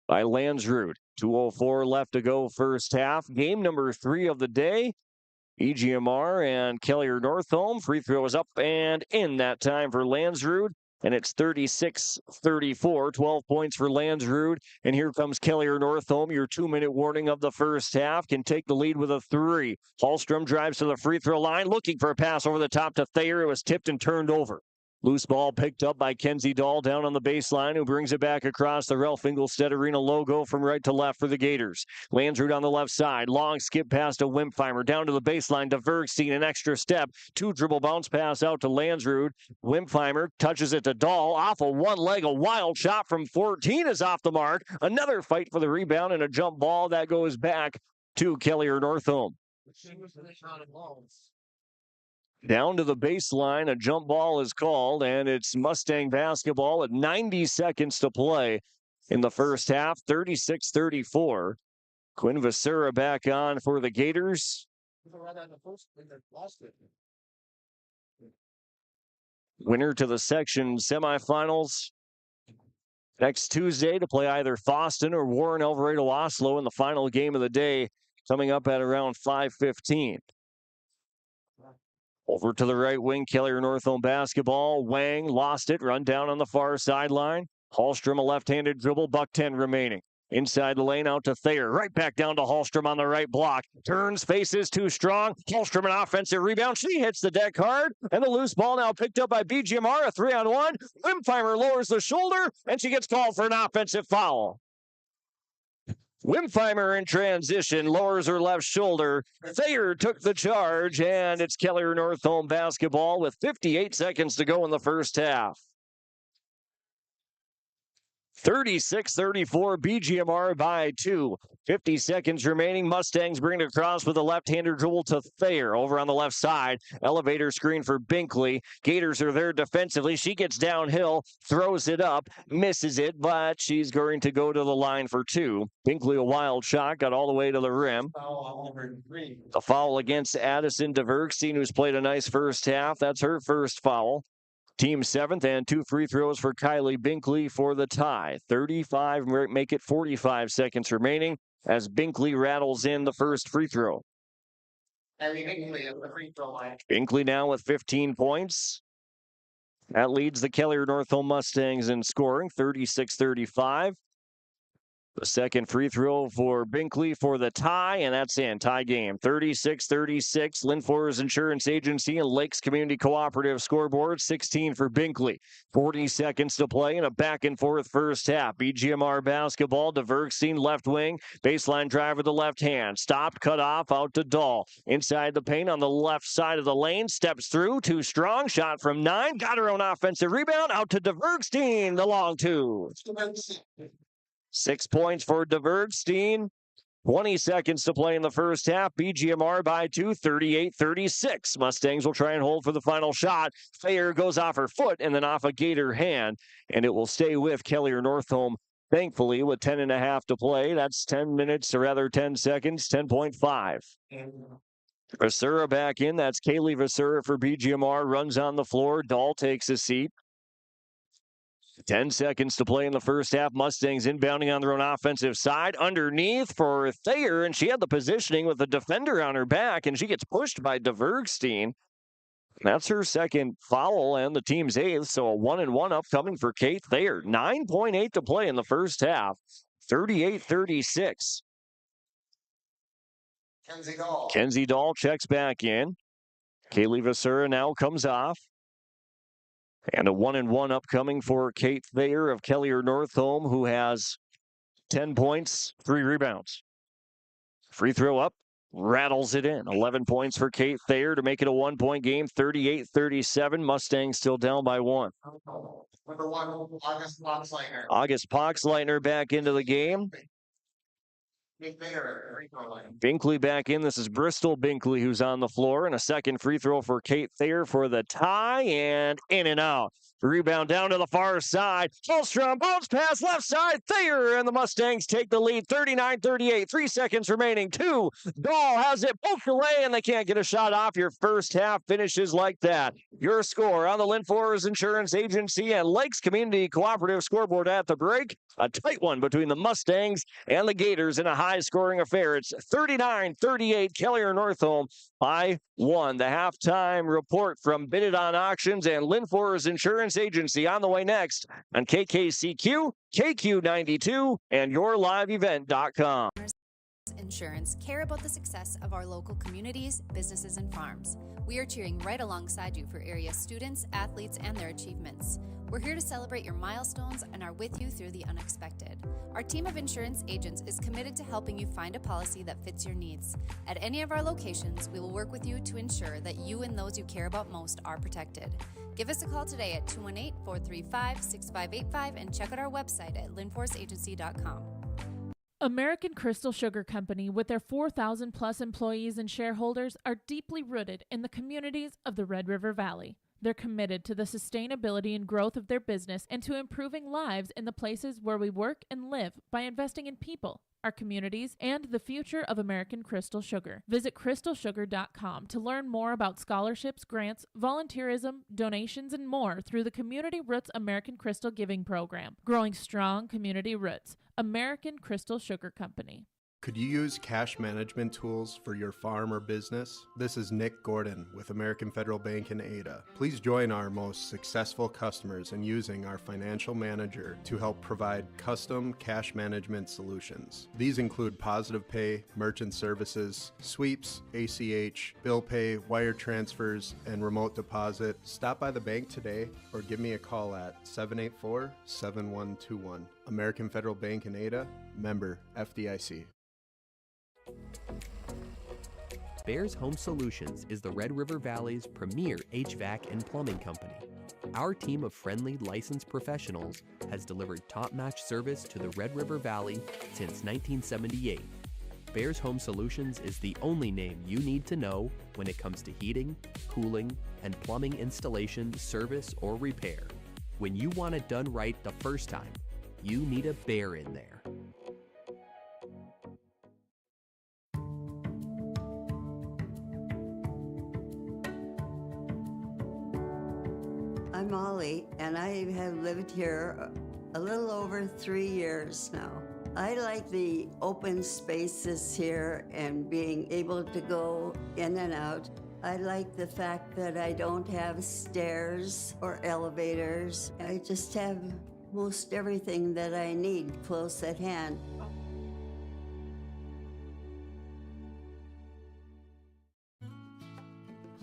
by Landsrud. 2:04 left to go first half. Game number 3 of the day. EGMR and Kelliher Northome. Free throw is up and in that time for Landsrud. And it's 36-34, 12 points for Landsrud. And here comes Kelliher Northome. Your 2-minute warning of the first half. Can take the lead with a 3. Hallstrom drives to the free throw line, looking for a pass over the top to Thayer. It was tipped and turned over. Loose ball picked up by Kenzie Dahl down on the baseline, who brings it back across the Ralph Engelstad Arena logo from right to left for the Gators. Landsrud on the left side. Long skip pass to Wimpfheimer. Down to the baseline to Vergstein. An extra step. 2 dribble bounce pass out to Landsrud. Wimpfheimer touches it to Dahl. Off of one leg. A wild shot from 14 is off the mark. Another fight for the rebound and a jump ball that goes back to Kelliher Northome. Down to the baseline, a jump ball is called, and it's Mustang basketball at 90 seconds to play in the first half, 36-34. Quinn Vasura back on for the Gators. Winner to the section semifinals next Tuesday to play either Fosston or Warren Alvarado Oslo in the final game of the day, coming up at around 5:15. Over to the right wing, Kelliher Northome basketball. Wang lost it, run down on the far sideline. Hallstrom, a left-handed dribble, $1:10 remaining. Inside the lane, out to Thayer. Right back down to Hallstrom on the right block. Turns, faces too strong. Hallstrom, an offensive rebound. She hits the deck hard. And the loose ball now picked up by BGMR, a 3-on-1. Wimpfheimer lowers the shoulder, and she gets called for an offensive foul. Wimpfheimer in transition, lowers her left shoulder. Thayer took the charge, and it's Kelliher Northome basketball with 58 seconds to go in the first half. 36-34, BGMR by 2. 50 seconds remaining. Mustangs bring it across with a left-hander dribble to Thayer over on the left side. Elevator screen for Binkley. Gators are there defensively. She gets downhill, throws it up, misses it, but she's going to go to the line for 2. Binkley, a wild shot, got all the way to the rim. A foul against Addison DeVergstein, who's played a nice first half. That's her first foul. Team 7th, and 2 free throws for Kylie Binkley for the tie. 35, make it 45 seconds remaining as Binkley rattles in the first free throw. Binkley now with 15 points. That leads the Kelliher Northome Mustangs in scoring, 36-35. The second free throw for Binkley for the tie, and that's in. Tie game, 36-36. Lynn Forest Insurance Agency and Lakes Community Cooperative scoreboard, 16 for Binkley. 40 seconds to play in a back-and-forth first half. BGMR basketball, DeVergstein left wing. Baseline drive with the left hand. Stopped, cut off, out to Dahl. Inside the paint on the left side of the lane. Steps through, too strong. Shot from 9. Got her own offensive rebound. Out to DeVergstein, the long 2. 6 points for DeVergstein. 20 seconds to play in the first half. BGMR by 2, 38-36. Mustangs will try and hold for the final shot. Thayer goes off her foot and then off a Gator hand, and it will stay with Kelliher Northome, thankfully, with 10.5 to play. That's 10 minutes, or rather 10 seconds, 10.5. Vasura back in. That's Kaylee Vasura for BGMR. Runs on the floor. Dahl takes a seat. 10 seconds to play in the first half. Mustangs inbounding on their own offensive side. Underneath for Thayer, and she had the positioning with the defender on her back, and she gets pushed by DeVergstein. That's her second foul and the team's 8th, so a 1-and-1 upcoming for Kate Thayer. 9.8 to play in the first half. 38-36. Kenzie Dahl checks back in. Kaylee Vasura now comes off. And a 1-and-1 upcoming for Kate Thayer of Kelliher Northome, who has 10 points, 3 rebounds. Free throw up, rattles it in. 11 points for Kate Thayer to make it a 1-point game, 38-37. Mustangs still down by 1. Number 1, August Poxleitner back into the game. Binkley back in. This is Bristol Binkley who's on the floor. And a second free throw for Kate Thayer for the tie. And in and out. Rebound down to the far side. Hallstrom, bounce pass left side. Thayer and the Mustangs take the lead. 39-38. 3 seconds remaining. 2. Dahl has it poked away, and they can't get a shot off. Your first half finishes like that. Your score on the Lynn Forest Insurance Agency and Lakes Community Cooperative scoreboard at the break. A tight one between the Mustangs and the Gators in a high-scoring affair. It's 39-38. Kelliher Northome by 1. The halftime report from Bid It On Auctions and Lynn Forest Insurance Agency on the way next on KKCQ, KQ92, and YourLiveEvent.com. Insurance care about the success of our local communities, businesses, and farms. We are cheering right alongside you for area students, athletes, and their achievements. We're here to celebrate your milestones and are with you through the unexpected. Our team of insurance agents is committed to helping you find a policy that fits your needs. At any of our locations, we will work with you to ensure that you and those you care about most are protected. Give us a call today at 218-435-6585 and check out our website at linforceagency.com. American Crystal Sugar Company, with their 4,000 plus employees and shareholders, are deeply rooted in the communities of the Red River Valley. They're committed to the sustainability and growth of their business and to improving lives in the places where we work and live by investing in people, our communities, and the future of American Crystal Sugar. Visit crystalsugar.com to learn more about scholarships, grants, volunteerism, donations, and more through the Community Roots American Crystal Giving Program. Growing strong community roots. American Crystal Sugar Company. Could you use cash management tools for your farm or business? This is Nick Gordon with American Federal Bank in Ada. Please join our most successful customers in using our financial manager to help provide custom cash management solutions. These include Positive Pay, merchant services, sweeps, ACH, bill pay, wire transfers, and remote deposit. Stop by the bank today or give me a call at 784-7121. American Federal Bank in Ada, member FDIC. Bears Home Solutions is the Red River Valley's premier HVAC and plumbing company. Our team of friendly, licensed professionals has delivered top-notch service to the Red River Valley since 1978. Bears Home Solutions is the only name you need to know when it comes to heating, cooling, and plumbing installation, service, or repair. When you want it done right the first time, you need a Bear in there. I'm Molly, and I have lived here a little over 3 years now. I like the open spaces here and being able to go in and out. I like the fact that I don't have stairs or elevators. I just have most everything that I need close at hand.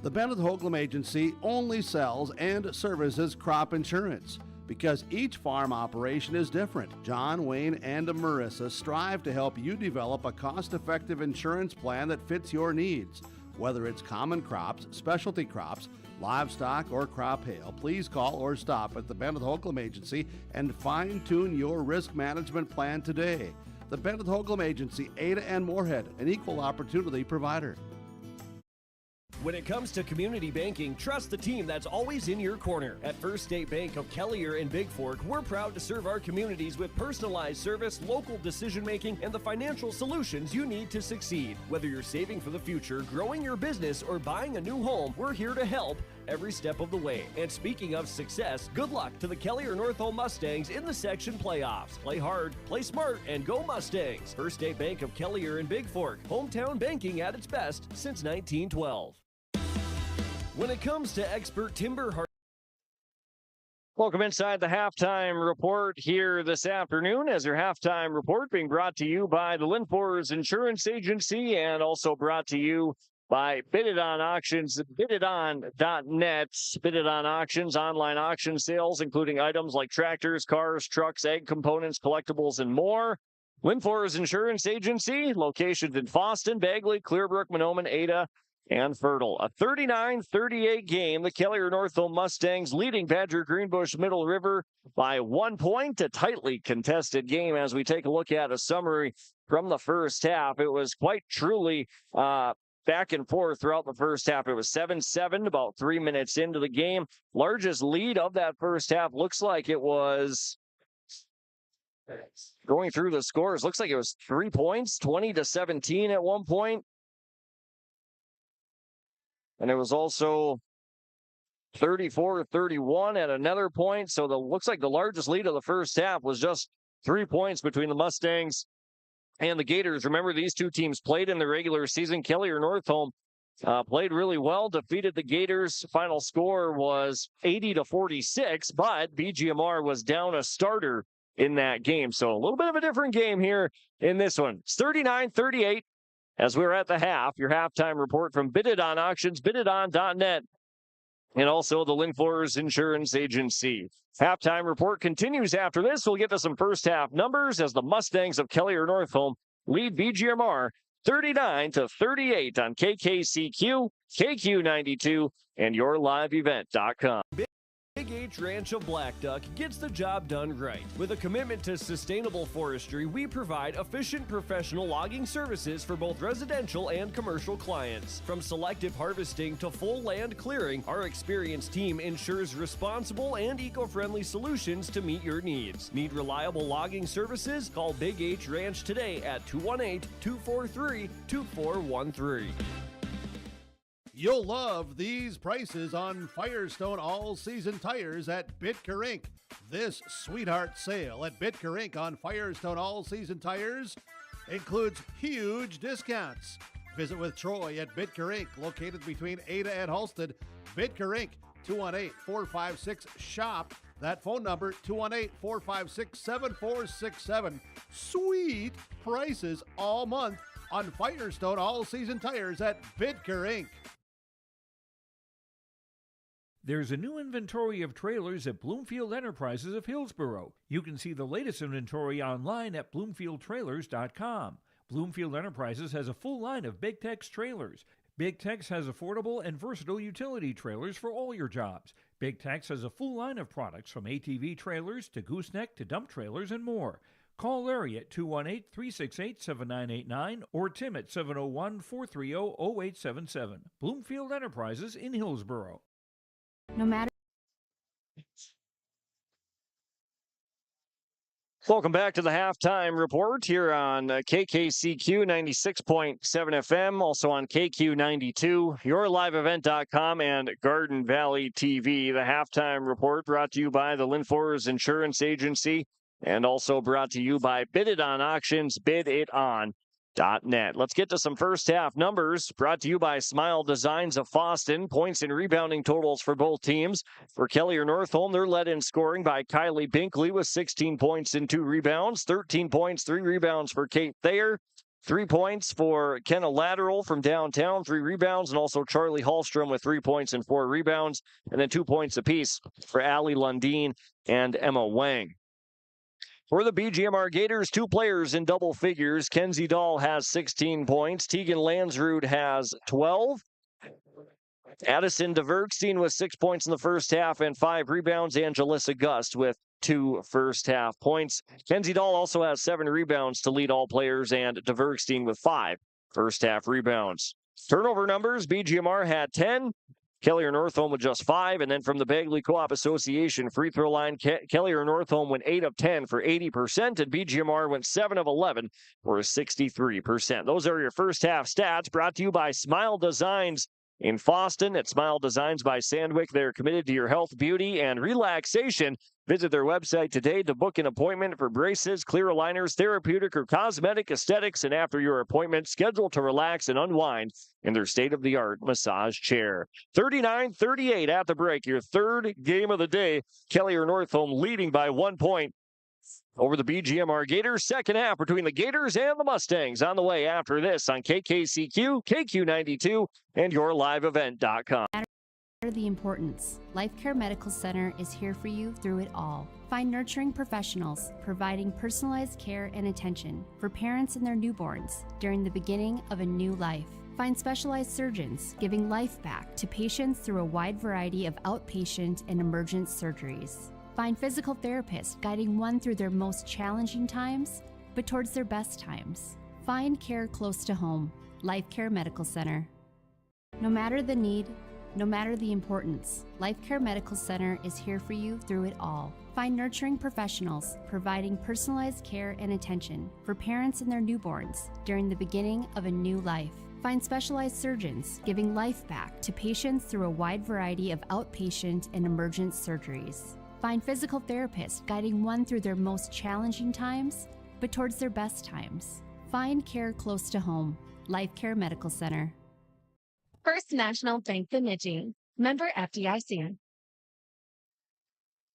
The Bennett Hoagland Agency only sells and services crop insurance because each farm operation is different. John, Wayne, and Marissa strive to help you develop a cost-effective insurance plan that fits your needs. Whether it's common crops, specialty crops, livestock, or crop hail, please call or stop at the Bennett Hoagland Agency and fine-tune your risk management plan today. The Bennett Hoagland Agency, Ada and Moorhead, an equal opportunity provider. When it comes to community banking, trust the team that's always in your corner. At First State Bank of Kelliher and Big Fork, we're proud to serve our communities with personalized service, local decision-making, and the financial solutions you need to succeed. Whether you're saving for the future, growing your business, or buying a new home, we're here to help every step of the way. And speaking of success, good luck to the Kelliher Northome Mustangs in the section playoffs. Play hard, play smart, and go Mustangs. First State Bank of Kelliher and Big Fork, hometown banking at its best since 1912. When it comes to expert timber harvesting. Welcome inside the halftime report here this afternoon, as your halftime report being brought to you by the Linfors Insurance Agency and also brought to you by Bidded-On Auctions, biddedon.net. Bidded-On Auctions, online auction sales, including items like tractors, cars, trucks, ag components, collectibles, and more. Linfors Insurance Agency, locations in Fosston, Bagley, Clearbrook, Mahnomen, Ada, and Fertile. A 39-38 game. The Kelliher Northome Mustangs leading Badger Greenbush-Middle River by 1 point. A tightly contested game as we take a look at a summary from the first half. It was quite truly back and forth throughout the first half. It was 7-7 about 3 minutes into the game. Largest lead of that first half looks like it was, going through the scores, looks like it was 3 points, 20-17 at one point. And it was also 34-31 at another point. So looks like the largest lead of the first half was just 3 points between the Mustangs and the Gators. Remember, these two teams played in the regular season. Kelliher Northome played really well, defeated the Gators. Final score was 80-46, but BGMR was down a starter in that game. So a little bit of a different game here in this one. It's 39-38. As we're at the half, your halftime report from Bid It On Auctions, bididon.net, and also the Linfleurs Insurance Agency. Halftime report continues after this. We'll get to some first half numbers as the Mustangs of Kelliher Northome lead BGMR 39-38 on KKCQ, KQ92, and yourliveevent.com. Big H Ranch of Black Duck gets the job done right. With a commitment to sustainable forestry, we provide efficient professional logging services for both residential and commercial clients. From selective harvesting to full land clearing, our experienced team ensures responsible and eco-friendly solutions to meet your needs. Need reliable logging services? Call Big H Ranch today at 218-243-2413. You'll love these prices on Firestone all-season tires at Bitker Inc. This sweetheart sale at Bitker Inc. on Firestone all-season tires includes huge discounts. Visit with Troy at Bitker Inc., located between Ada and Halsted. Bitker Inc., 218-456-SHOP. That phone number, 218-456-7467. Sweet prices all month on Firestone all-season tires at Bitker Inc. There's a new inventory of trailers at Bloomfield Enterprises of Hillsboro. You can see the latest inventory online at bloomfieldtrailers.com. Bloomfield Enterprises has a full line of Big Tex trailers. Big Tex has affordable and versatile utility trailers for all your jobs. Big Tex has a full line of products from ATV trailers to gooseneck to dump trailers and more. Call Larry at 218-368-7989 or Tim at 701-430-0877. Bloomfield Enterprises in Hillsboro. No matter. Welcome back to the halftime report here on KKCQ 96.7 FM, also on KQ92, yourliveevent.com, and Garden Valley TV. The halftime report brought to you by the Linfleurs Insurance Agency and also brought to you by Bid It On Auctions, bididon.net. Let's get to some first half numbers brought to you by Smile Designs of Fosston. Points and rebounding totals for both teams. For Kelliher Northome, they're led in scoring by Kylie Binkley with 16 points and 2 rebounds, 13 points, 3 rebounds for Kate Thayer, 3 points for Kenna Lateral from downtown, 3 rebounds, and also Charlie Hallstrom with 3 points and 4 rebounds, and then 2 points apiece for Allie Lundeen and Emma Wang. For the BGMR Gators, 2 players in double figures. Kenzie Dahl has 16 points. Tegan Lansrud has 12. Addison DeVerkstein with 6 points in the first half and 5 rebounds. And Jalissa Gust with 2 first half points. Kenzie Dahl also has 7 rebounds to lead all players, and DeVerkstein with 5 first half rebounds. Turnover numbers, BGMR had 10. Kelliher Northome with just 5, and then from the Bagley Co-op Association free throw line, Kelliher Northome went 8 of 10 for 80%, and BGMR went 7 of 11 for 63%. Those are your first half stats brought to you by Smile Designs in Fosston. At Smile Designs by Sandwick, they're committed to your health, beauty, and relaxation. Visit their website today to book an appointment for braces, clear aligners, therapeutic, or cosmetic aesthetics. And after your appointment, schedule to relax and unwind in their state-of-the-art massage chair. 39-38 at the break. Your third game of the day. Kelliher Northome leading by 1 point over the BGMR Gators. Second half between the Gators and the Mustangs on the way after this on KKCQ, KQ92, and yourliveevent.com. The importance. Life Care Medical Center is here for you through it all. Find nurturing professionals providing personalized care and attention for parents and their newborns during the beginning of a new life. Find specialized surgeons giving life back to patients through a wide variety of outpatient and emergent surgeries. Find physical therapists guiding one through their most challenging times, but towards their best times. Find care close to home. Life Care Medical Center. No matter the need, no matter the importance, Life Care Medical Center is here for you through it all. Find nurturing professionals providing personalized care and attention for parents and their newborns during the beginning of a new life. Find specialized surgeons giving life back to patients through a wide variety of outpatient and emergent surgeries. Find physical therapists guiding one through their most challenging times, but towards their best times. Find care close to home. Life Care Medical Center. First National Bank Bemidji, member FDIC.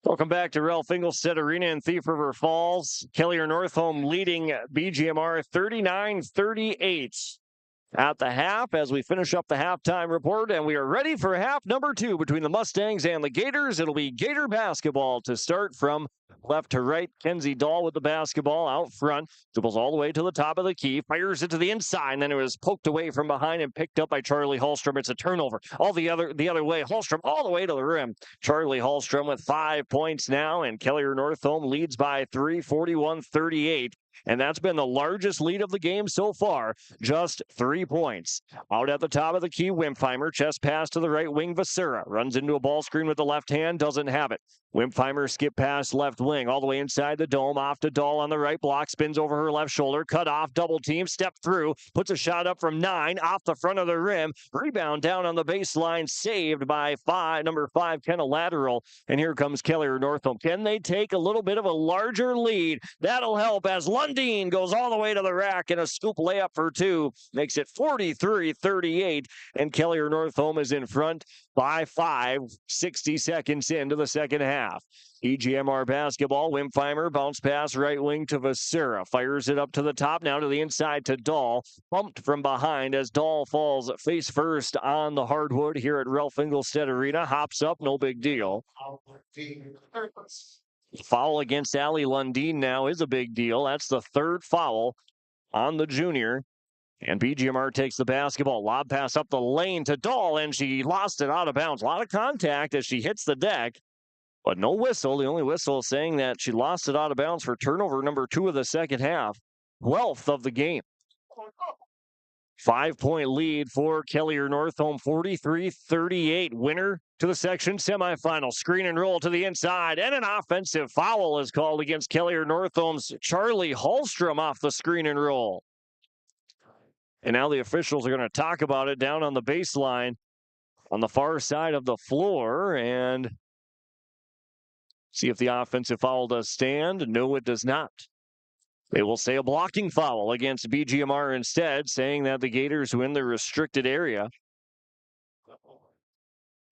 Welcome back to Ralph Engelstad Arena in Thief River Falls. Kelliher Northome leading BGMR 39-38. at the half as we finish up the halftime report, and we are ready for half number 2 between the Mustangs and the Gators. It'll be Gator basketball to start from left to right. Kenzie Dahl with the basketball out front. Dribbles all the way to the top of the key. Fires it to the inside, and then it was poked away from behind and picked up by Charlie Hallstrom. It's a turnover. All the other way. Hallstrom all the way to the rim. Charlie Hallstrom with 5 points now, and Kelliher Northome leads by 3, 41-38. And that's been the largest lead of the game so far, just 3 points. Out at the top of the key, Wimpheimer, chest pass to the right wing, Vasura. Runs into a ball screen with the left hand, doesn't have it. Wimpheimer skip past left wing, all the way inside the dome, off to Dahl on the right block, spins over her left shoulder, cut off, double team, step through, puts a shot up from 9, off the front of the rim, rebound down on the baseline, saved by number 5, Kenna Lateral, and here comes Kelliher Northome. Can they take a little bit of a larger lead? That'll help as Lundeen goes all the way to the rack, and a scoop layup for 2, makes it 43-38, and Kelliher Northome is in front by 5, 60 seconds into the second half. EGMR basketball, Wimpheimer, bounce pass right wing to Vasura. Fires it up to the top, now to the inside to Dahl. Bumped from behind as Dahl falls face first on the hardwood here at Ralph Engelstad Arena. Hops up, no big deal. Foul against Allie Lundeen now is a big deal. That's the 3rd foul on the junior. And BGMR takes the basketball. Lob pass up the lane to Dahl, and she lost it out of bounds. A lot of contact as she hits the deck, but no whistle. The only whistle is saying that she lost it out of bounds for turnover number 2 of the second half. 12th of the game. 5-point lead for Kelliher Northome, 43-38. Winner to the section semifinal. Screen and roll to the inside, and an offensive foul is called against Kelliher Northome's Charlie Hallstrom off the screen and roll. And now the officials are going to talk about it down on the baseline on the far side of the floor and see if the offensive foul does stand. No, it does not. They will say a blocking foul against BGMR instead, saying that the Gators win the restricted area.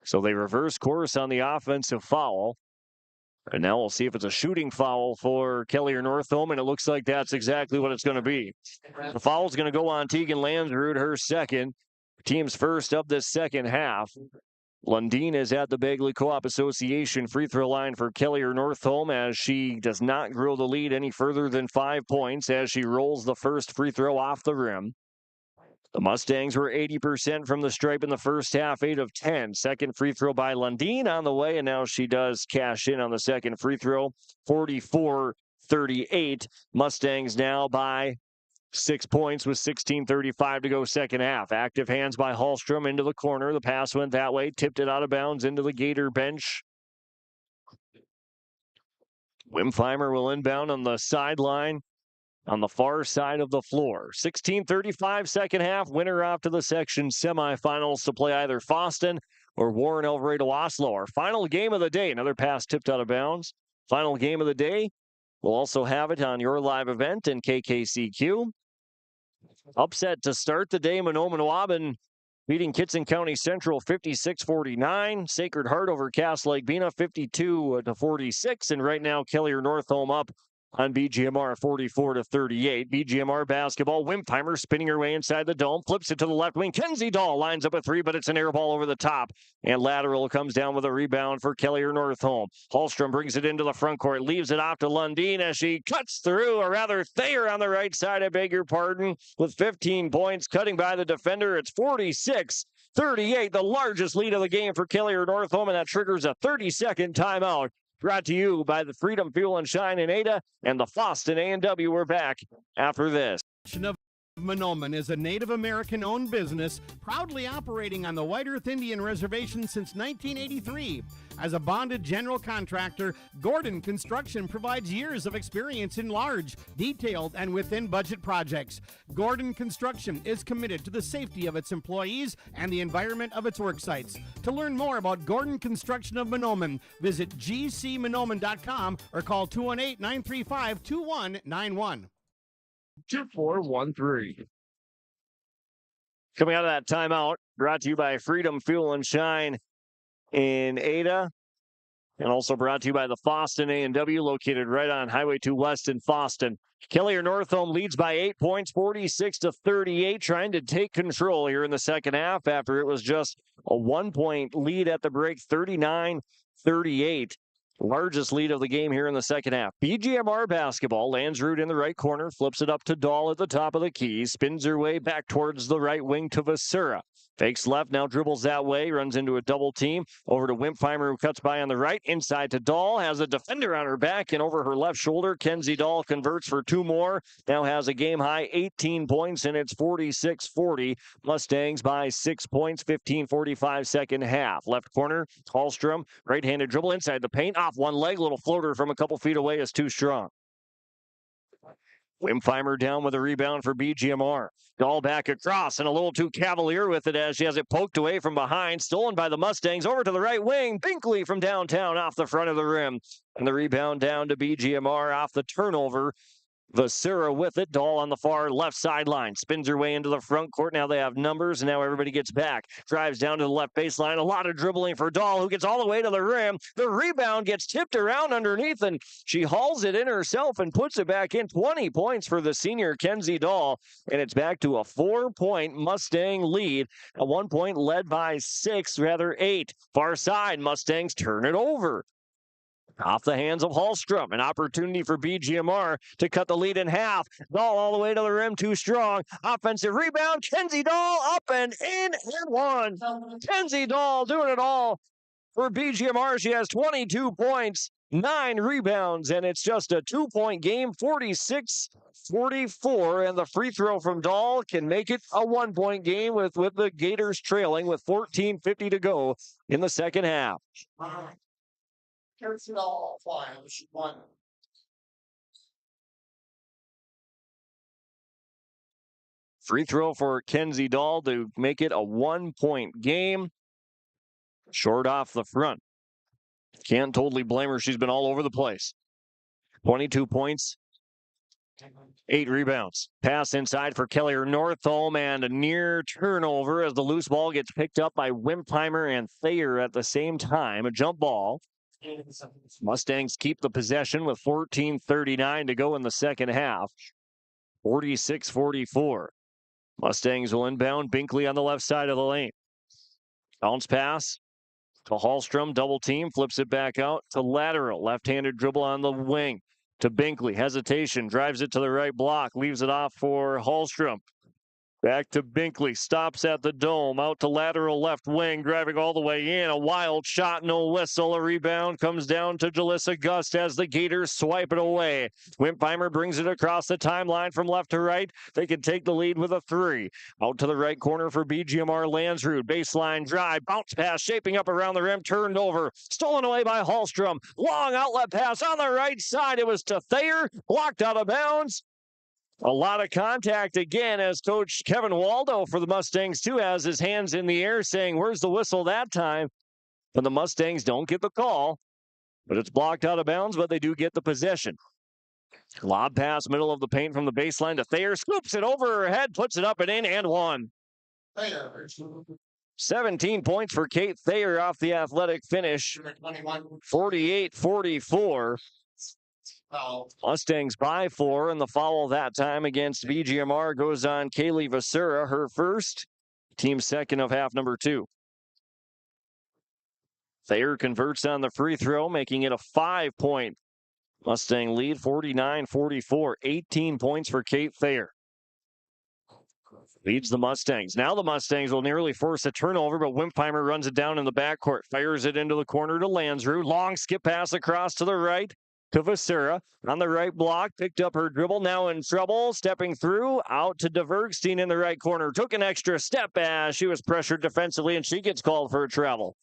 So they reverse course on the offensive foul. And now we'll see if it's a shooting foul for Kelliher Northome, and it looks like that's exactly what it's going to be. The foul's going to go on Tegan Landsrud, her second. Team's first of this second half. Lundeen is at the Bagley Co-op Association free throw line for Kelliher Northome as she does not grow the lead any further than 5 points as she rolls the first free throw off the rim. The Mustangs were 80% from the stripe in the first half, 8 of 10. Second free throw by Lundeen on the way, and now she does cash in on the second free throw, 44-38. Mustangs now by 6 points with 16:35 to go second half. Active hands by Hallstrom into the corner. The pass went that way, tipped it out of bounds into the Gator bench. Wimpheimer will inbound on the sideline on the far side of the floor. 16:35 second half. Winner off to the section semifinals to play either Foston or Warren Alvarado Oslo. Our final game of the day. Another pass tipped out of bounds. Final game of the day. We'll also have it on your live event in KKCQ. Upset to start the day. Mahnomen-Waubun beating Kitson County Central 56-49. Sacred Heart over Cass Lake Bena 52-46. And right now, Kelliher Northome up on BGMR 44-38. BGMR basketball. Wimpheimer spinning her way inside the dome. Flips it to the left wing. Kenzie Dahl lines up a 3, but it's an air ball over the top. And Lateral comes down with a rebound for Kelliher Northome. Hallstrom brings it into the front court. Leaves it off to Lundeen as she cuts through, or rather Thayer on the right side, I beg your pardon, with 15 points. Cutting by the defender. It's 46-38. The largest lead of the game for Kelliher Northome, and that triggers a 30-second timeout. Brought to you by the Freedom Fuel and Shine in Ada and the Foston A&W. We're back after this. Mahnomen is a Native American-owned business proudly operating on the White Earth Indian Reservation since 1983. As a bonded general contractor, Gordon Construction provides years of experience in large, detailed, and within-budget projects. Gordon Construction is committed to the safety of its employees and the environment of its work sites. To learn more about Gordon Construction of Mahnomen, visit gcmahnomen.com or call 218-935-2191. 2413. Coming out of that timeout, brought to you by Freedom Fuel and Shine in Ada And also brought to you by the Foston A&W, located right on Highway 2 West in Foston. Kelliher Northome leads by 8 points, 46-38, trying to take control here in the second half after it was just a 1-point lead at the break, 39-38. Largest lead of the game here in the second half. BGMR basketball. Landsrud in the right corner, flips it up to Dahl at the top of the key, spins her way back towards the right wing to Vasura. Fakes left, now dribbles that way, runs into a double team. Over to Wimpfheimer, who cuts by on the right. Inside to Dahl, has a defender on her back, and over her left shoulder, Kenzie Dahl converts for 2 more. Now has a game-high 18 points, and it's 46-40. Mustangs by 6 points, 15:45 second half. Left corner, Hallstrom, right-handed dribble inside the paint, off one leg, little floater from a couple feet away is too strong. Wimpfheimer down with a rebound for BGMR. Dahl back across and a little too cavalier with it as she has it poked away from behind. Stolen by the Mustangs over to the right wing. Binkley from downtown off the front of the rim. And the rebound down to BGMR off the turnover. Vasura with it. Dahl on the far left sideline. Spins her way into the front court. Now they have numbers, and now everybody gets back. Drives down to the left baseline. A lot of dribbling for Dahl, who gets all the way to the rim. The rebound gets tipped around underneath, and she hauls it in herself and puts it back in. 20 points for the senior Kenzie Dahl, and it's back to a 4-point Mustang lead. A 1 point led by 8. Far side, Mustangs turn it over. Off the hands of Hallstrom, an opportunity for BGMR to cut the lead in half. Dahl all the way to the rim, too strong. Offensive rebound, Kenzie Dahl up and in and one. Kenzie Dahl doing it all for BGMR. She has 22 points, 9 rebounds, and it's just a 2-point game, 46-44. And the free throw from Dahl can make it a 1-point game with the Gators trailing with 14:50 to go in the second half. Free throw for Kenzie Dahl to make it a 1-point game. Short off the front. Can't totally blame her. She's been all over the place. 22 points, 8 rebounds. Pass inside for Kelliher Northome, and a near turnover as the loose ball gets picked up by Wimpfheimer and Thayer at the same time. A jump ball. Mustangs keep the possession with 14:39 to go in the second half. 46-44. Mustangs will inbound. Binkley on the left side of the lane. Bounce pass to Hallstrom. Double team. Flips it back out to lateral. Left-handed dribble on the wing to Binkley. Hesitation. Drives it to the right block. Leaves it off for Hallstrom. Back to Binkley, stops at the dome, out to lateral left wing, driving all the way in. A wild shot, no whistle. A rebound comes down to Jalissa Gust as the Gators swipe it away. Wimpfheimer brings it across the timeline from left to right. They can take the lead with a 3. Out to the right corner for BGMR Landsrud. Baseline drive, bounce pass, shaping up around the rim, turned over. Stolen away by Hallstrom. Long outlet pass on the right side. It was to Thayer, blocked out of bounds. A lot of contact again as Coach Kevin Waldo for the Mustangs, too, has his hands in the air saying, where's the whistle that time? But the Mustangs don't get the call. But it's blocked out of bounds, but they do get the possession. Lob pass, middle of the paint from the baseline to Thayer. Scoops it over her head, puts it up and in, and one. 17 points for Kate Thayer off the athletic finish. 48-44. Mustangs by 4, and the foul that time against BGMR goes on Kaylee Vasura, her first, team second of half number 2. Thayer converts on the free throw, making it a 5-point Mustang lead, 49-44, 18 points for Kate Thayer. Leads the Mustangs. Now the Mustangs will nearly force a turnover, but Wimpfheimer runs it down in the backcourt, fires it into the corner to Landsrud. Long skip pass across to the right to Vasura on the right block, picked up her dribble, now in trouble, stepping through, out to DeVergstein in the right corner, took an extra step as she was pressured defensively, and she gets called for a travel.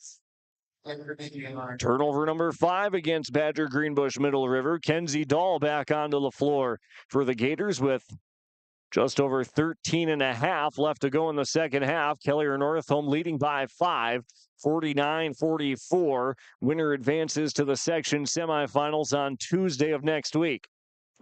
Turnover number 5 against Badger Greenbush-Middle River. Kenzie Dahl back onto the floor for the Gators with just over 13 and a half left to go in the second half. Kelliher Northome leading by 5. 49-44. Winner advances to the section semifinals on Tuesday of next week.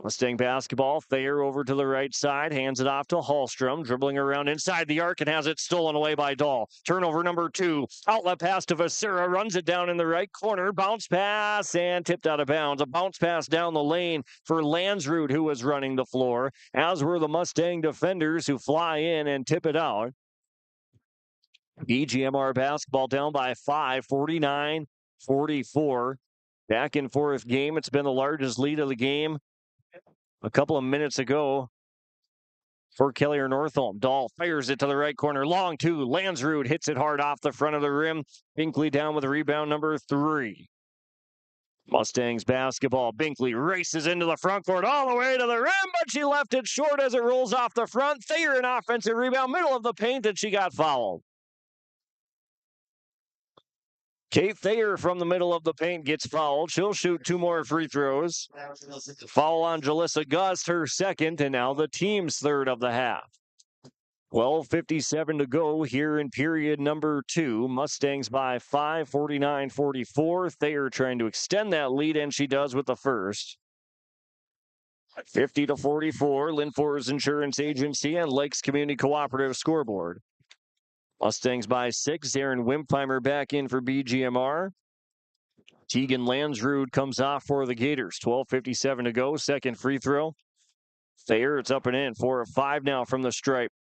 Mustang basketball. Thayer over to the right side, hands it off to Hallstrom, dribbling around inside the arc and has it stolen away by Dahl. Turnover number 2. Outlet pass to Vasera, runs it down in the right corner. Bounce pass and tipped out of bounds. A bounce pass down the lane for Landsrud, who was running the floor, as were the Mustang defenders who fly in and tip it out. BGMR basketball down by 5, 49-44. Back and forth game. It's been the largest lead of the game a couple of minutes ago for Kelliher Northome. Dahl fires it to the right corner. Long 2. Landsrud hits it hard off the front of the rim. Binkley down with rebound number 3. Mustangs basketball. Binkley races into the front court all the way to the rim, but she left it short as it rolls off the front. Thayer an offensive rebound, middle of the paint, and she got fouled. Kate Thayer from the middle of the paint gets fouled. She'll shoot 2 more free throws. Foul on Jalissa Gust, her second, and now the team's third of the half. 12:57 to go here in period number 2. Mustangs by 5, 49-44. Thayer trying to extend that lead, and she does with the first. 50-44, Lynn Forest Insurance Agency and Lakes Community Cooperative scoreboard. Mustangs by 6. Aaron Wimpfheimer back in for BGMR. Tegan Landsrud comes off for the Gators. 12:57 to go. Second free throw. Thayer, it's up and in. 4 of 5 now from the stripe.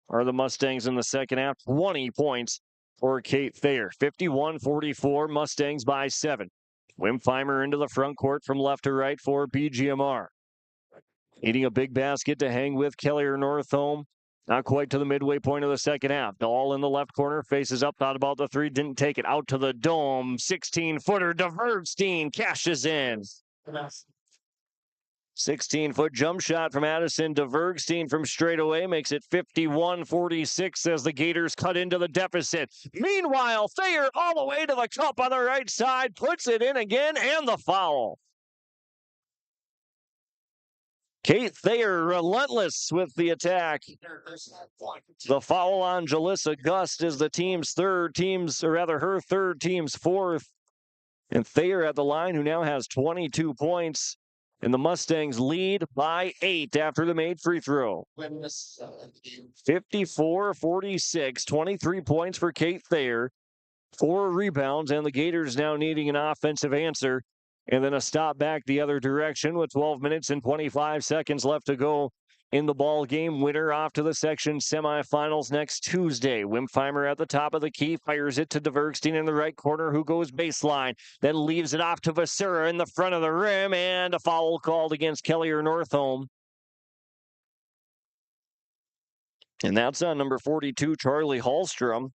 Are the Mustangs in the second half. 20 points for Kate Thayer. 51-44. Mustangs by 7. Wimpfheimer into the front court from left to right for BGMR. Eating a big basket to hang with Kelliher Northome. Not quite to the midway point of the second half. Dahl in the left corner, faces up, thought about the 3, didn't take it. Out to the dome, 16-footer, DeVergstein cashes in. 16-foot jump shot from Addison DeVergstein from straight away makes it 51-46 as the Gators cut into the deficit. Meanwhile, Thayer all the way to the cup on the right side, puts it in again, and the foul. Kate Thayer relentless with the attack. The foul on Jalissa Gust is the team's third, her third, team's fourth. And Thayer at the line, who now has 22 points. And the Mustangs lead by 8 after the made free throw. 54-46, 23 points for Kate Thayer. 4 rebounds, and the Gators now needing an offensive answer. And then a stop back the other direction with 12 minutes and 25 seconds left to go in the ball game. Winner off to the section semifinals next Tuesday. Wimpfheimer at the top of the key, fires it to DeVergstein in the right corner, who goes baseline, then leaves it off to Vasera in the front of the rim, and a foul called against Kelliher Northome. And that's on number 42, Charlie Hallstrom.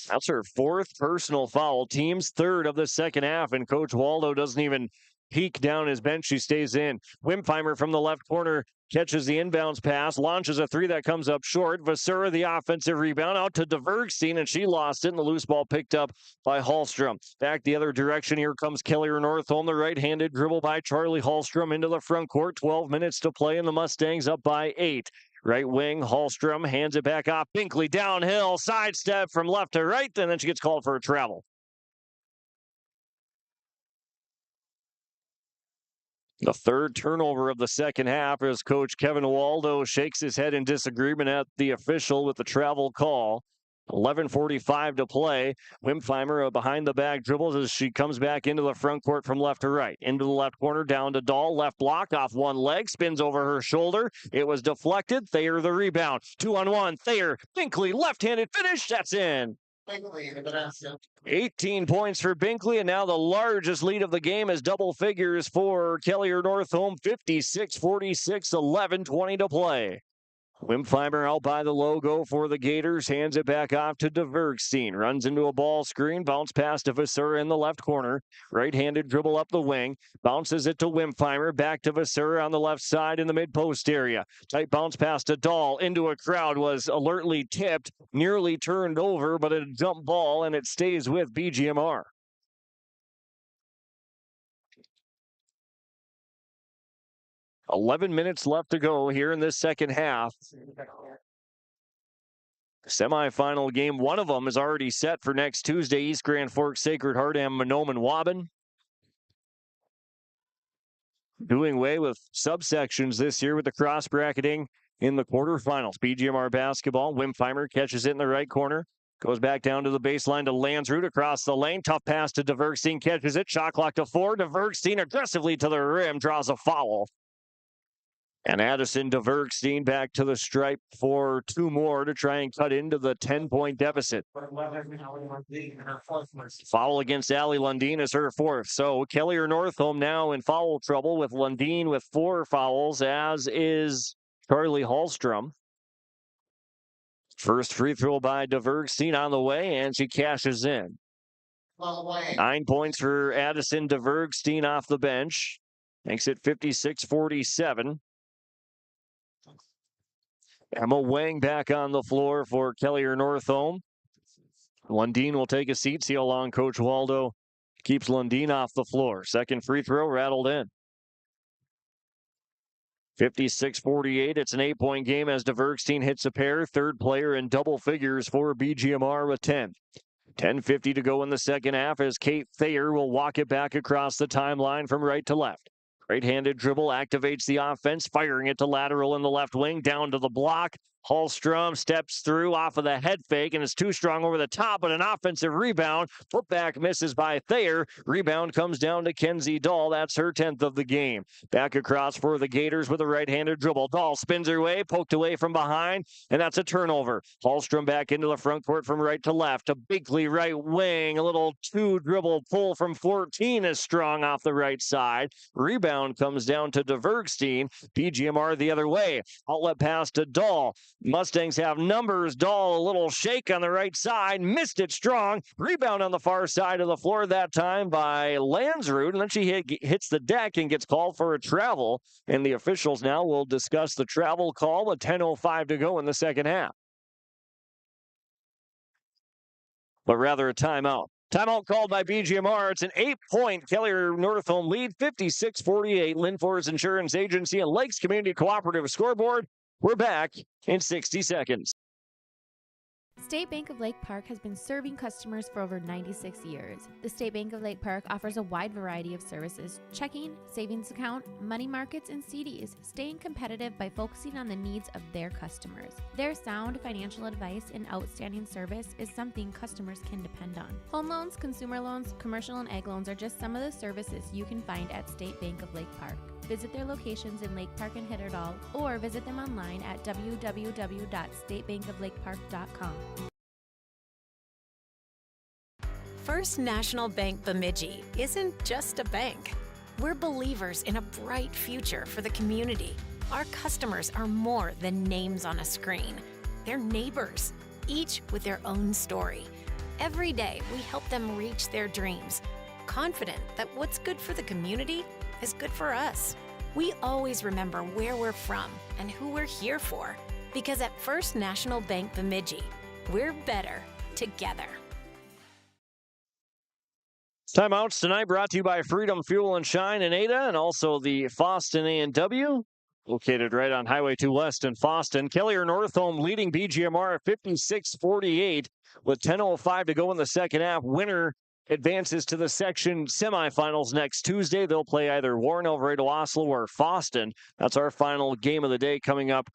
That's her 4th personal foul. Team's 3rd of the second half, and Coach Waldo doesn't even peek down his bench. She stays in. Wimpfheimer from the left corner catches the inbounds pass, launches a 3 that comes up short. Vasera, the offensive rebound, out to DeVergstein, and she lost it, and the loose ball picked up by Hallstrom. Back the other direction, here comes Kelliher Northome, the right-handed dribble by Charlie Hallstrom into the front court. 12 minutes to play, and the Mustangs up by 8. Right wing, Hallstrom hands it back off. Binkley downhill, sidestep from left to right, and then she gets called for a travel. The 3rd turnover of the second half as Coach Kevin Waldo shakes his head in disagreement at the official with the travel call. 11:45 to play. Wimpfheimer behind the back dribbles as she comes back into the front court from left to right. Into the left corner, down to Dahl. Left block off one leg, spins over her shoulder. It was deflected. Thayer the rebound. 2-on-1. Thayer, Binkley, left-handed finish. That's in. 18 points for Binkley, and now the largest lead of the game is double figures for Kelliher Northome. 56-46, 11:20 to play. Wimpfheimer out by the logo for the Gators, hands it back off to DeVergstein, runs into a ball screen, bounce pass to Vasera in the left corner, right-handed dribble up the wing, bounces it to Wimpfheimer, back to Vasera on the left side in the mid-post area. Tight bounce pass to Dahl, into a crowd, was alertly tipped, nearly turned over, but a jump ball, and it stays with BGMR. "11 minutes left to go here in this second half. Semifinal game, one of them is already set for next Tuesday. East Grand Forks, Sacred Heart, and Mahnomen Waban. doing away with subsections this year with the cross bracketing in the quarterfinals. BGMR basketball. Wimpheimer catches it in the right corner. Goes back down to the baseline to Landsrud across the lane. Tough pass to DeVergstein. Catches it. Shot clock to 4. DeVergstein aggressively to the rim. Draws a foul. And Addison DeVergstein back to the stripe for 2 more to try and cut into the 10-point deficit. Foul against Allie Lundeen is her 4th. So Kelliher Northome now in foul trouble with Lundeen with 4 fouls, as is Charlie Hallstrom. First free throw by DeVergstein on the way, and she cashes in. 9 points for Addison DeVergstein off the bench. Makes it 56-47. Emma Wang back on the floor for Kelliher Northome. Lundeen will take a seat, see how long Coach Waldo keeps Lundeen off the floor. Second free throw rattled in. 56-48. It's an 8-point game as DeVergstein hits a pair. Third player in double figures for BGMR with 10. 10:50 to go in the second half as Kate Thayer will walk it back across the timeline from right to left. Right-handed dribble activates the offense, firing it to lateral in the left wing, down to the block. Hallstrom steps through off of the head fake and is too strong over the top, but an offensive rebound. Putback misses by Thayer. Rebound comes down to Kenzie Dahl. That's her 10th of the game. Back across for the Gators with a right-handed dribble. Dahl spins her way, poked away from behind, and that's a turnover. Hallstrom back into the front court from right to left. To Binkley, right wing. A little 2-dribble pull from 14 is strong off the right side. Rebound comes down to DeVergstein. BGMR the other way. Outlet pass to Dahl. Mustangs have numbers. Dahl, a little shake on the right side. Missed it strong. Rebound on the far side of the floor that time by Landsrud. And then she hits the deck and gets called for a travel. And the officials now will discuss the travel call with 10:05 to go in the second half. But rather a timeout. Timeout called by BGMR. It's an 8-point Kelliher Northome lead, 56-48. Lynn Forest Insurance Agency and Lakes Community Cooperative scoreboard. We're back in 60 seconds. State Bank of Lake Park has been serving customers for over 96 years. The State Bank of Lake Park offers a wide variety of services: checking, savings account, money markets, and CDs, staying competitive by focusing on the needs of their customers. Their sound financial advice and outstanding service is something customers can depend on. Home loans, consumer loans, commercial and ag loans are just some of the services you can find at State Bank of Lake Park. Visit their locations in Lake Park and Hitterdal, or visit them online at www.statebankoflakepark.com. First National Bank Bemidji isn't just a bank. We're believers in a bright future for the community. Our customers are more than names on a screen. They're neighbors, each with their own story. Every day, we help them reach their dreams, confident that what's good for the community is good for us. We always remember where we're from and who we're here for, because at First National Bank Bemidji, we're better together. Timeouts tonight brought to you by Freedom Fuel and Shine in Ada, and also the Fosston A&W, located right on Highway 2 West in Fosston. Kelliher Northome leading BGMR at 56-48 with 10:05 to go in the second half. Winner advances to the section semifinals next Tuesday. They'll play either Warren, Alvarado, Oslo, or Fosston. That's our final game of the day coming up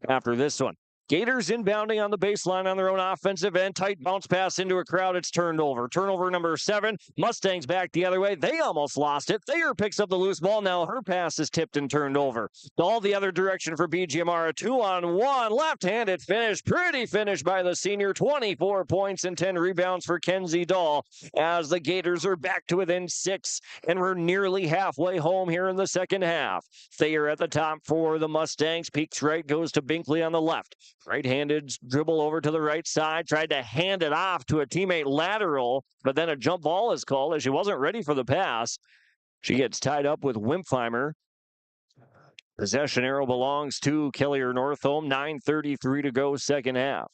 after this one. Gators inbounding on the baseline on their own offensive end. Tight bounce pass into a crowd. It's turned over. Turnover number 7. Mustangs back the other way. They almost lost it. Thayer picks up the loose ball. Now her pass is tipped and turned over. All the other direction for BGMR. A 2-on-1 left-handed finish. Pretty finish by the senior. 24 points and 10 rebounds for Kenzie Dahl as the Gators are back to within 6, and we're nearly halfway home here in the second half. Thayer at the top for the Mustangs. Peeks right, goes to Binkley on the left. Right-handed dribble over to the right side. Tried to hand it off to a teammate lateral, but then a jump ball is called as she wasn't ready for the pass. She gets tied up with Wimpheimer. Possession arrow belongs to Kelliher Northome. 9:33 to go, second half.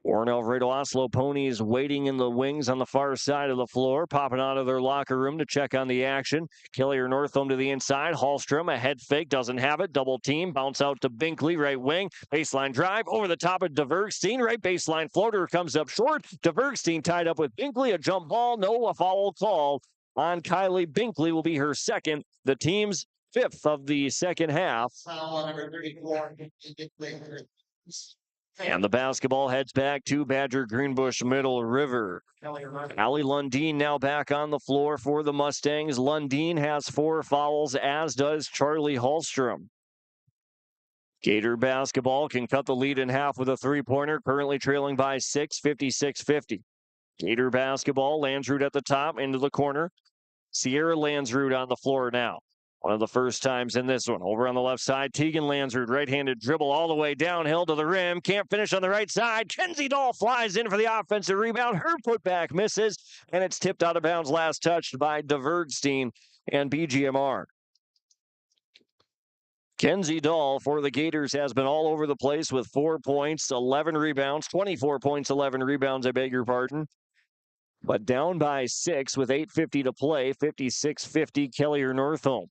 Warren Alvarado Oslo Ponies waiting in the wings on the far side of the floor, popping out of their locker room to check on the action. Kelliher Northome to the inside. Hallstrom, a head fake, doesn't have it. Double team, bounce out to Binkley, right wing. Baseline drive, over the top of DeVergstein. Right baseline floater comes up short. DeVergstein tied up with Binkley, a jump ball, no, a foul call. on Kylie Binkley will be her second, the team's 5th of the second half. And the basketball heads back to Badger Greenbush-Middle River. Allie Lundeen now back on the floor for the Mustangs. Lundeen has 4 fouls, as does Charlie Hallstrom. Gator basketball can cut the lead in half with a 3-pointer, currently trailing by 6, 56-50. Gator basketball, Landsrud at the top, into the corner. Sierra Landsrud on the floor now. One of the first times in this one. Over on the left side, Tegan Landsrud, right-handed dribble all the way downhill to the rim. Can't finish on the right side. Kenzie Dahl flies in for the offensive rebound. Her putback misses, and it's tipped out of bounds last touched by DeVergstein and BGMR. Kenzie Dahl for the Gators has been all over the place with 4 points, 11 rebounds, 24 points, 11 rebounds, I beg your pardon. But down by 6 with 8:50 to play, 56-50 Kelliher Northome.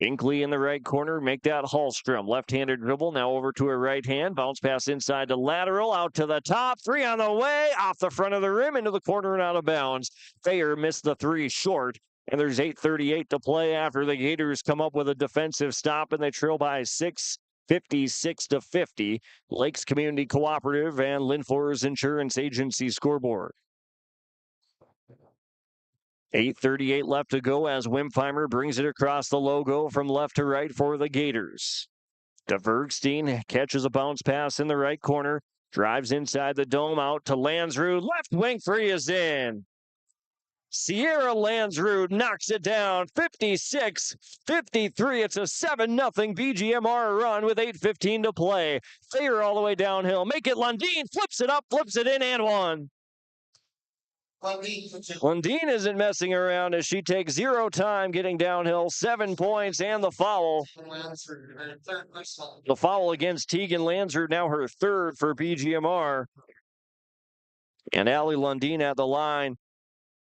Binkley in the right corner, make that Hallstrom. Left-handed dribble, now over to her right hand. Bounce pass inside to lateral, out to the top. 3 on the way, off the front of the rim, into the corner and out of bounds. Thayer missed the 3 short, and there's 8:38 to play after the Gators come up with a defensive stop, and they trail by 6, 56-50. Lakes Community Cooperative and Linfors Insurance Agency scoreboard. 8:38 left to go as Wimpfheimer brings it across the logo from left to right for the Gators. DeVergstein catches a bounce pass in the right corner, drives inside the dome, out to Landsrud. Left wing 3 is in. Sierra Landsrud knocks it down, 56-53. It's a 7-0 BGMR run with 8:15 to play. Thayer all the way downhill. Make it Lundeen, flips it up, flips it in, and one. Lundeen isn't messing around as she takes 0 time getting downhill, 7 points, and the foul. The foul against Tegan Landsrud, now her 3rd for BGMR. And Allie Lundeen at the line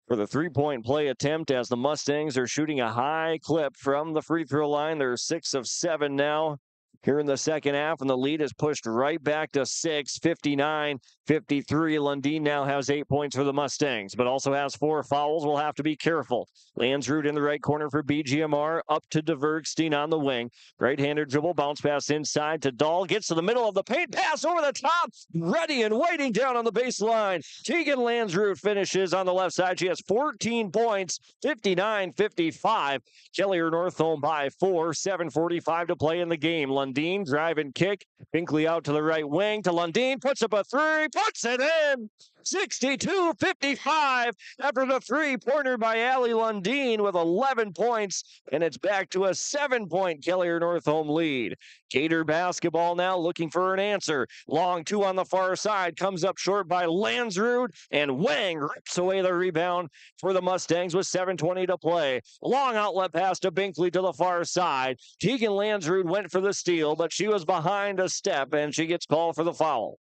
for the 3-point play attempt as the Mustangs are shooting a high clip from the free throw line. They're 6 of 7 now here in the second half, and the lead is pushed right back to 6, 59-53. Lundeen now has 8 points for the Mustangs, but also has 4 fouls. We'll have to be careful. Landsrud in the right corner for BGMR, up to DeVergstein on the wing. Right-handed dribble, bounce pass inside to Dahl, gets to the middle of the paint, pass over the top, ready and waiting down on the baseline. Tegan Landsrud finishes on the left side. She has 14 points, 59-55. Kelliher Northome by 4, 7:45 to play in the game. Lundeen, drive and kick. Binkley out to the right wing to Lundeen. Puts up a 3, puts it in. 62-55 after the 3-pointer by Allie Lundeen with 11 points. And it's back to a 7-point Kelliher Northome lead. Gator basketball now looking for an answer. Long 2 on the far side. Comes up short by Landsrud. And Wang rips away the rebound for the Mustangs with 7:20 to play. Long outlet pass to Binkley to the far side. Tegan Landsrud went for the steal, but she was behind a step, and she gets called for the foul.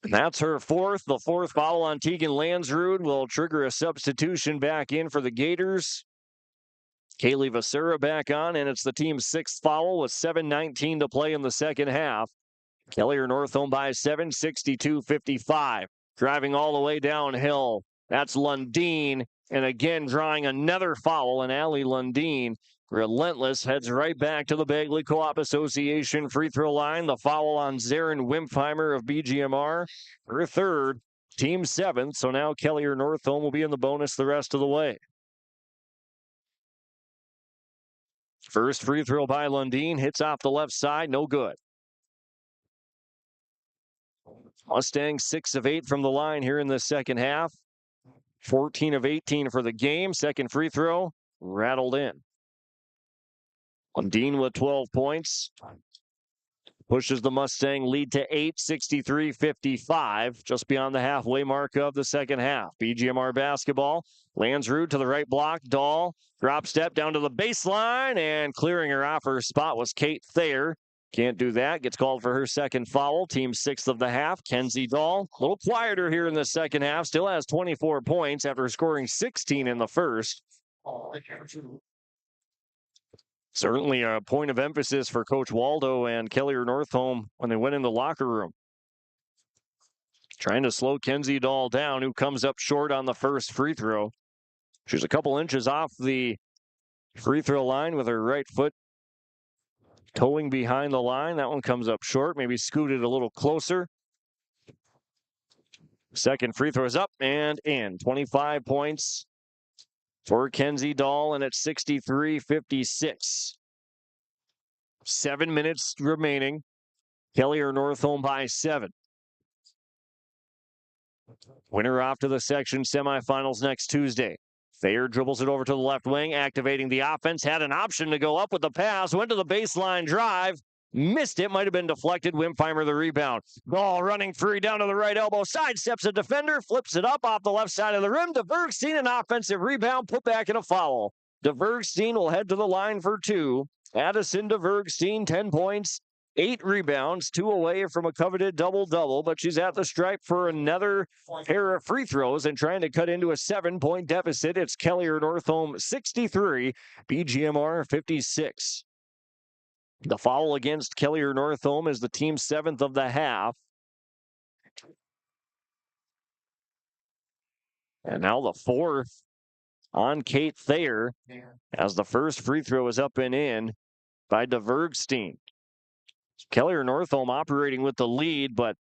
And that's her 4th. The 4th foul on Tegan Landsrud will trigger a substitution back in for the Gators. Kaylee Vasera back on, and it's the team's 6th foul with 7:19 to play in the second half. Kelliher Northome by 7, 62-55. Driving all the way downhill. That's Lundeen, and again drawing another foul, and Allie Lundeen, relentless, heads right back to the Bagley Co-op Association free throw line. The foul on Zarin Wimpfheimer of BGMR, her 3rd, team 7th. So now Kelliher Northome will be in the bonus the rest of the way. First free throw by Lundeen, hits off the left side, no good. Mustangs 6 of 8 from the line here in the second half. 14 of 18 for the game. Second free throw, rattled in. Lundeen with 12 points. Pushes the Mustang lead to 8, 63-55, just beyond the halfway mark of the second half. BGMR basketball. Landsrud to the right block. Dahl, drop step down to the baseline, and clearing her off her spot was Kate Thayer. Can't do that. Gets called for her 2nd foul. Team 6th of the half. Kenzie Dahl, a little quieter here in the second half. Still has 24 points after scoring 16 in the first. Certainly a point of emphasis for Coach Waldo and Kelliher Northome when they went in the locker room. Trying to slow Kenzie Dahl down, who comes up short on the first free throw. She's a couple inches off the free throw line with her right foot toeing behind the line. That one comes up short, maybe scooted a little closer. Second free throw is up and in. 25 points for Kenzie Dahl, and it's 63-56. 7 minutes remaining. Kelliher Northome by 7. Winner off to the section semifinals next Tuesday. Thayer dribbles it over to the left wing, activating the offense. Had an option to go up with the pass. Went to the baseline drive. Missed it. Might have been deflected. Wimpheimer the rebound. Ball running free down to the right elbow. Sidesteps a defender. Flips it up off the left side of the rim. DeVergstein, an offensive rebound. Put back in a foul. DeVergstein will head to the line for 2. Addison DeVergstein, 10 points. 8 rebounds, 2 away from a coveted double-double, but she's at the stripe for another pair of free throws and trying to cut into a 7-point deficit. It's Kelliher Northome 63, BGMR 56. The foul against Kelliher Northome is the team's 7th of the half. And now the 4th on Kate Thayer as the first free throw is up and in by DeVergstein. Kelliher Northome operating with the lead, but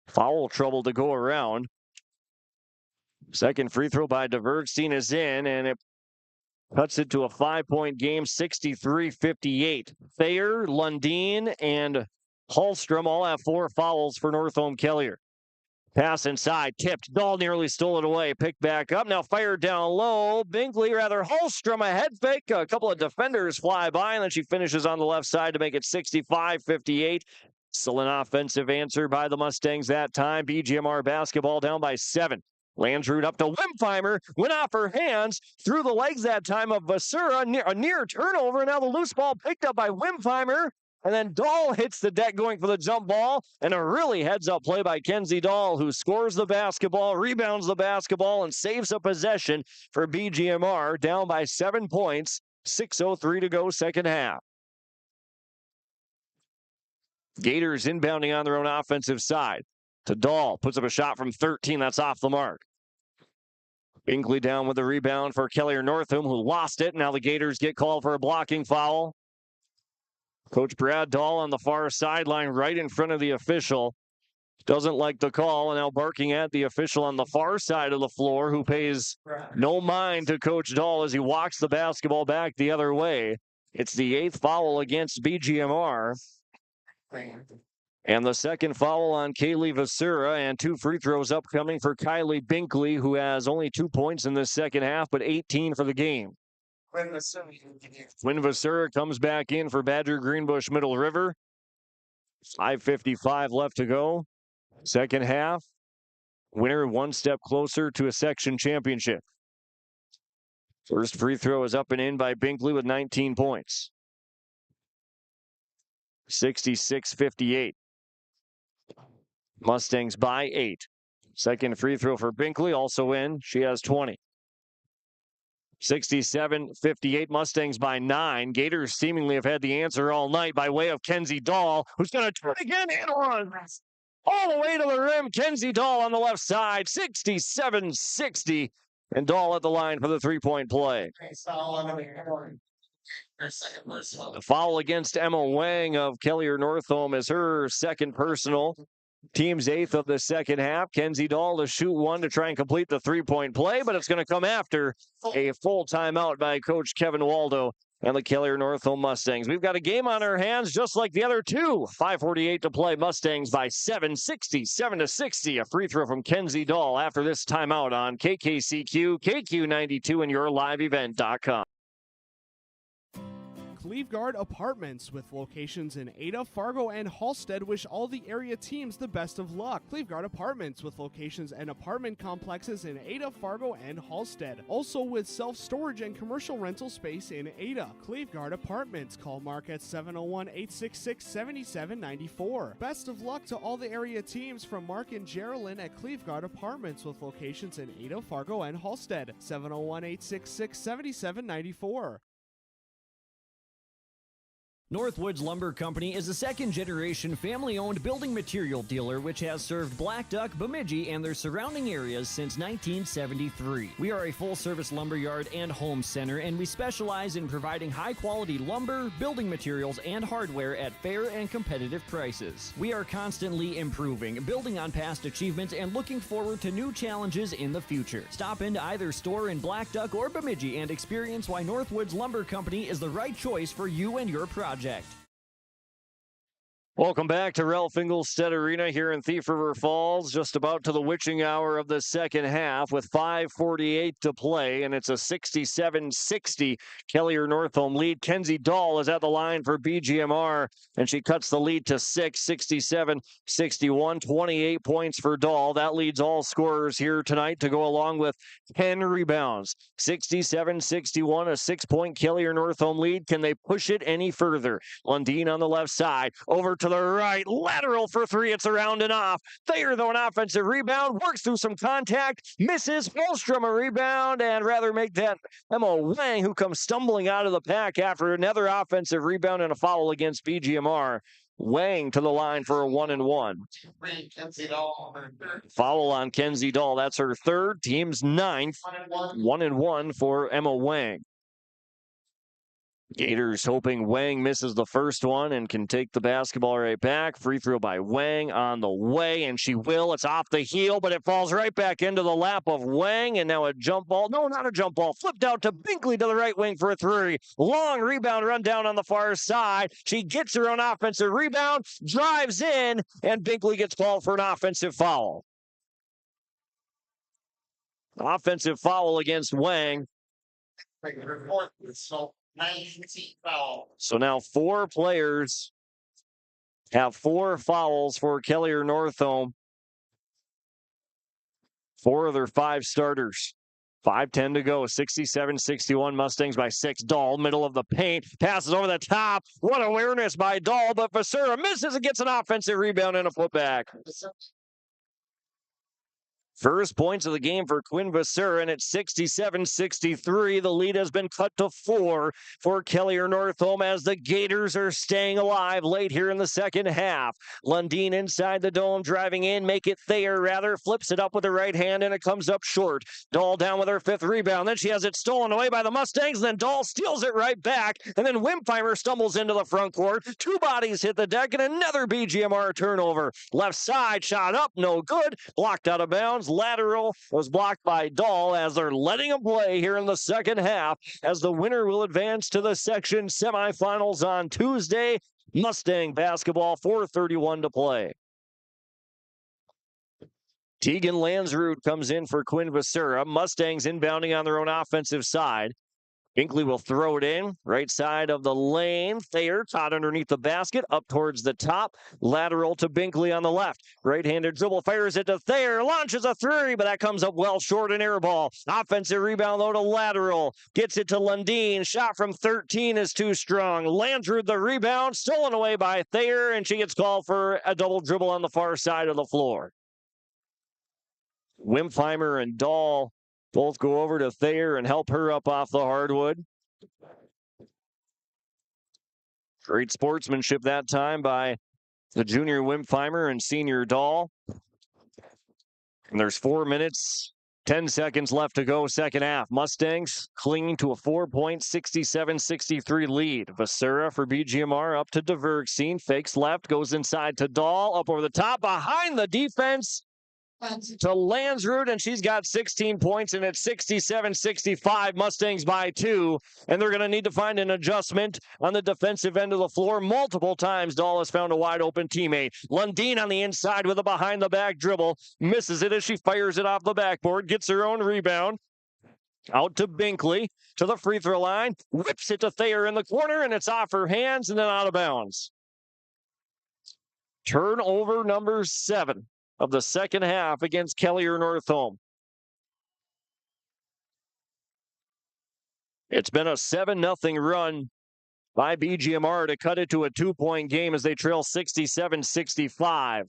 foul trouble to go around. Second free throw by DeVergstein is in, and it cuts it to a 5-point game, 63-58. Thayer, Lundeen, and Hallstrom all have 4 fouls for Northome Kelliher. Pass inside, tipped. Dahl nearly stole it away. Picked back up. Now fired down low. Hallstrom, a head fake. A couple of defenders fly by, and then she finishes on the left side to make it 65-58. Still an offensive answer by the Mustangs that time. BGMR basketball down by 7. Landrud up to Wimpheimer. Went off her hands. Through the legs that time of Vasura. A near turnover. And now the loose ball picked up by Wimpheimer. And then Dahl hits the deck going for the jump ball. And a really heads-up play by Kenzie Dahl, who scores the basketball, rebounds the basketball, and saves a possession for BGMR, down by 7 points. 6:03 to go, second half. Gators inbounding on their own offensive side. To Dahl, puts up a shot from 13. That's off the mark. Binkley down with the rebound for Kelliher Northome, who lost it. Now the Gators get called for a blocking foul. Coach Brad Dahl on the far sideline right in front of the official. Doesn't like the call, and now barking at the official on the far side of the floor, who pays no mind to Coach Dahl as he walks the basketball back the other way. It's the 8th foul against BGMR. And the second foul on Kaylee Vasura, and 2 free throws upcoming for Kylie Binkley, who has only 2 points in this second half, but 18 for the game. Quinn Vasura comes back in for Badger Greenbush-Middle River. 5:55 left to go. Second half. Winner 1 step closer to a section championship. First free throw is up and in by Binkley with 19 points. 66-58. Mustangs by 8. Second free throw for Binkley, also in. She has 20. 67-58, Mustangs by 9. Gators seemingly have had the answer all night by way of Kenzie Dahl, who's going to turn again and on. All the way to the rim, Kenzie Dahl on the left side, 67-60. And Dahl at the line for the 3-point play. The foul against Emma Wang of Kelliher Northome is her second personal. Team's 8th of the second half. Kenzie Dahl to shoot 1 to try and complete the 3-point play, but it's going to come after a full timeout by Coach Kevin Waldo and the Kelliher Northome Mustangs. We've got a game on our hands just like the other two. 5:48 to play. Mustangs by 7, 67-60. A free throw from Kenzie Dahl after this timeout on KKCQ, KQ92, and YourLiveEvent.com. Cleveguard Apartments, with locations in Ada, Fargo, and Halstead, wish all the area teams the best of luck. Cleveguard Apartments, with locations and apartment complexes in Ada, Fargo, and Halstead. Also with self-storage and commercial rental space in Ada. Cleveguard Apartments. Call Mark at 701-866-7794. Best of luck to all the area teams from Mark and Geraldine at Cleveguard Apartments, with locations in Ada, Fargo, and Halstead. 701-866-7794. Northwoods Lumber Company is a second-generation family-owned building material dealer which has served Black Duck, Bemidji, and their surrounding areas since 1973. We are a full-service lumberyard and home center, and we specialize in providing high-quality lumber, building materials, and hardware at fair and competitive prices. We are constantly improving, building on past achievements, and looking forward to new challenges in the future. Stop into either store in Black Duck or Bemidji and experience why Northwoods Lumber Company is the right choice for you and your project. Welcome back to Ralph Engelstad Arena here in Thief River Falls, just about to the witching hour of the second half with 5:48 to play, and it's a 67-60 Kelliher Northome lead. Kenzie Dahl is at the line for BGMR, and she cuts the lead to 6, 67-61, 28 points for Dahl. That leads all scorers here tonight to go along with 10 rebounds. 67-61, a 6-point Kelliher Northome lead. Can they push it any further? Lundeen on the left side, over to the right, lateral for three. It's around and off. Thayer, though, an offensive rebound, works through some contact, misses. Holstrom a rebound, and rather make that Emma Wang, who comes stumbling out of the pack after another offensive rebound and a foul against BGMR. Wang to the line for a 1-and-1. Foul on Kenzie Dahl. That's her third, team's ninth. 1-and-1 for Emma Wang. Gators hoping Wang misses the first one and can take the basketball right back. Free throw by Wang on the way, and she will. It's off the heel, but it falls right back into the lap of Wang, and now a jump ball. No, not a jump ball. Flipped out to Binkley to the right wing for a three. Long rebound run down on the far side. She gets her own offensive rebound, drives in, and Binkley gets called for an offensive foul. Offensive foul against Wang. So now four players have 4 fouls for Kelliher Northome. 4 of their 5 starters. 5:10 to go. 67-61 Mustangs by 6. Dahl, middle of the paint. Passes over the top. What awareness by Dahl, but Vasura misses and gets an offensive rebound and a putback. First points of the game for Quinn Vasura, and it's 67-63. The lead has been cut to 4 for Kelliher Northome as the Gators are staying alive late here in the second half. Lundeen inside the dome, driving in, make it Thayer rather, flips it up with the right hand, and it comes up short. Dahl down with her 5th rebound. Then she has it stolen away by the Mustangs, and then Dahl steals it right back, and then Wimpheimer stumbles into the front court. 2 bodies hit the deck, and another BGMR turnover. Left side, shot up, no good. Blocked out of bounds. Lateral was blocked by Dahl as they're letting him play here in the second half as the winner will advance to the section semifinals on Tuesday. Mustang basketball, 4:31 to play. Tegan Lansrud comes in for Quinn Vasura. Mustangs inbounding on their own offensive side. Binkley will throw it in, right side of the lane. Thayer caught underneath the basket, up towards the top. Lateral to Binkley on the left. Right-handed dribble, fires it to Thayer, launches a three, but that comes up well short, an air ball. Offensive rebound, though, to Lateral. Gets it to Lundeen. Shot from 13 is too strong. Landrud the rebound, stolen away by Thayer, and she gets called for a double dribble on the far side of the floor. Wimpheimer and Dahl both go over to Thayer and help her up off the hardwood. Great sportsmanship that time by the junior Wimpheimer and senior Dahl. And there's 4 minutes, 10 seconds left to go second half. Mustangs clinging to a 4-point 67-63 lead. Vasura for BGMR up to DeVergsteen. Fakes left, goes inside to Dahl. Up over the top, behind the defense to Lansrud, and she's got 16 points, and it's 67-65. Mustangs by 2, and they're going to need to find an adjustment on the defensive end of the floor. Multiple times, Dahl has found a wide-open teammate. Lundeen on the inside with a behind-the-back dribble. Misses it as she fires it off the backboard. Gets her own rebound. Out to Binkley, to the free throw line. Whips it to Thayer in the corner, and it's off her hands and then out of bounds. Turnover number 7 of the second half against Kelliher Northome. It's been a 7-0 run by BGMR to cut it to a 2-point game as they trail 67-65.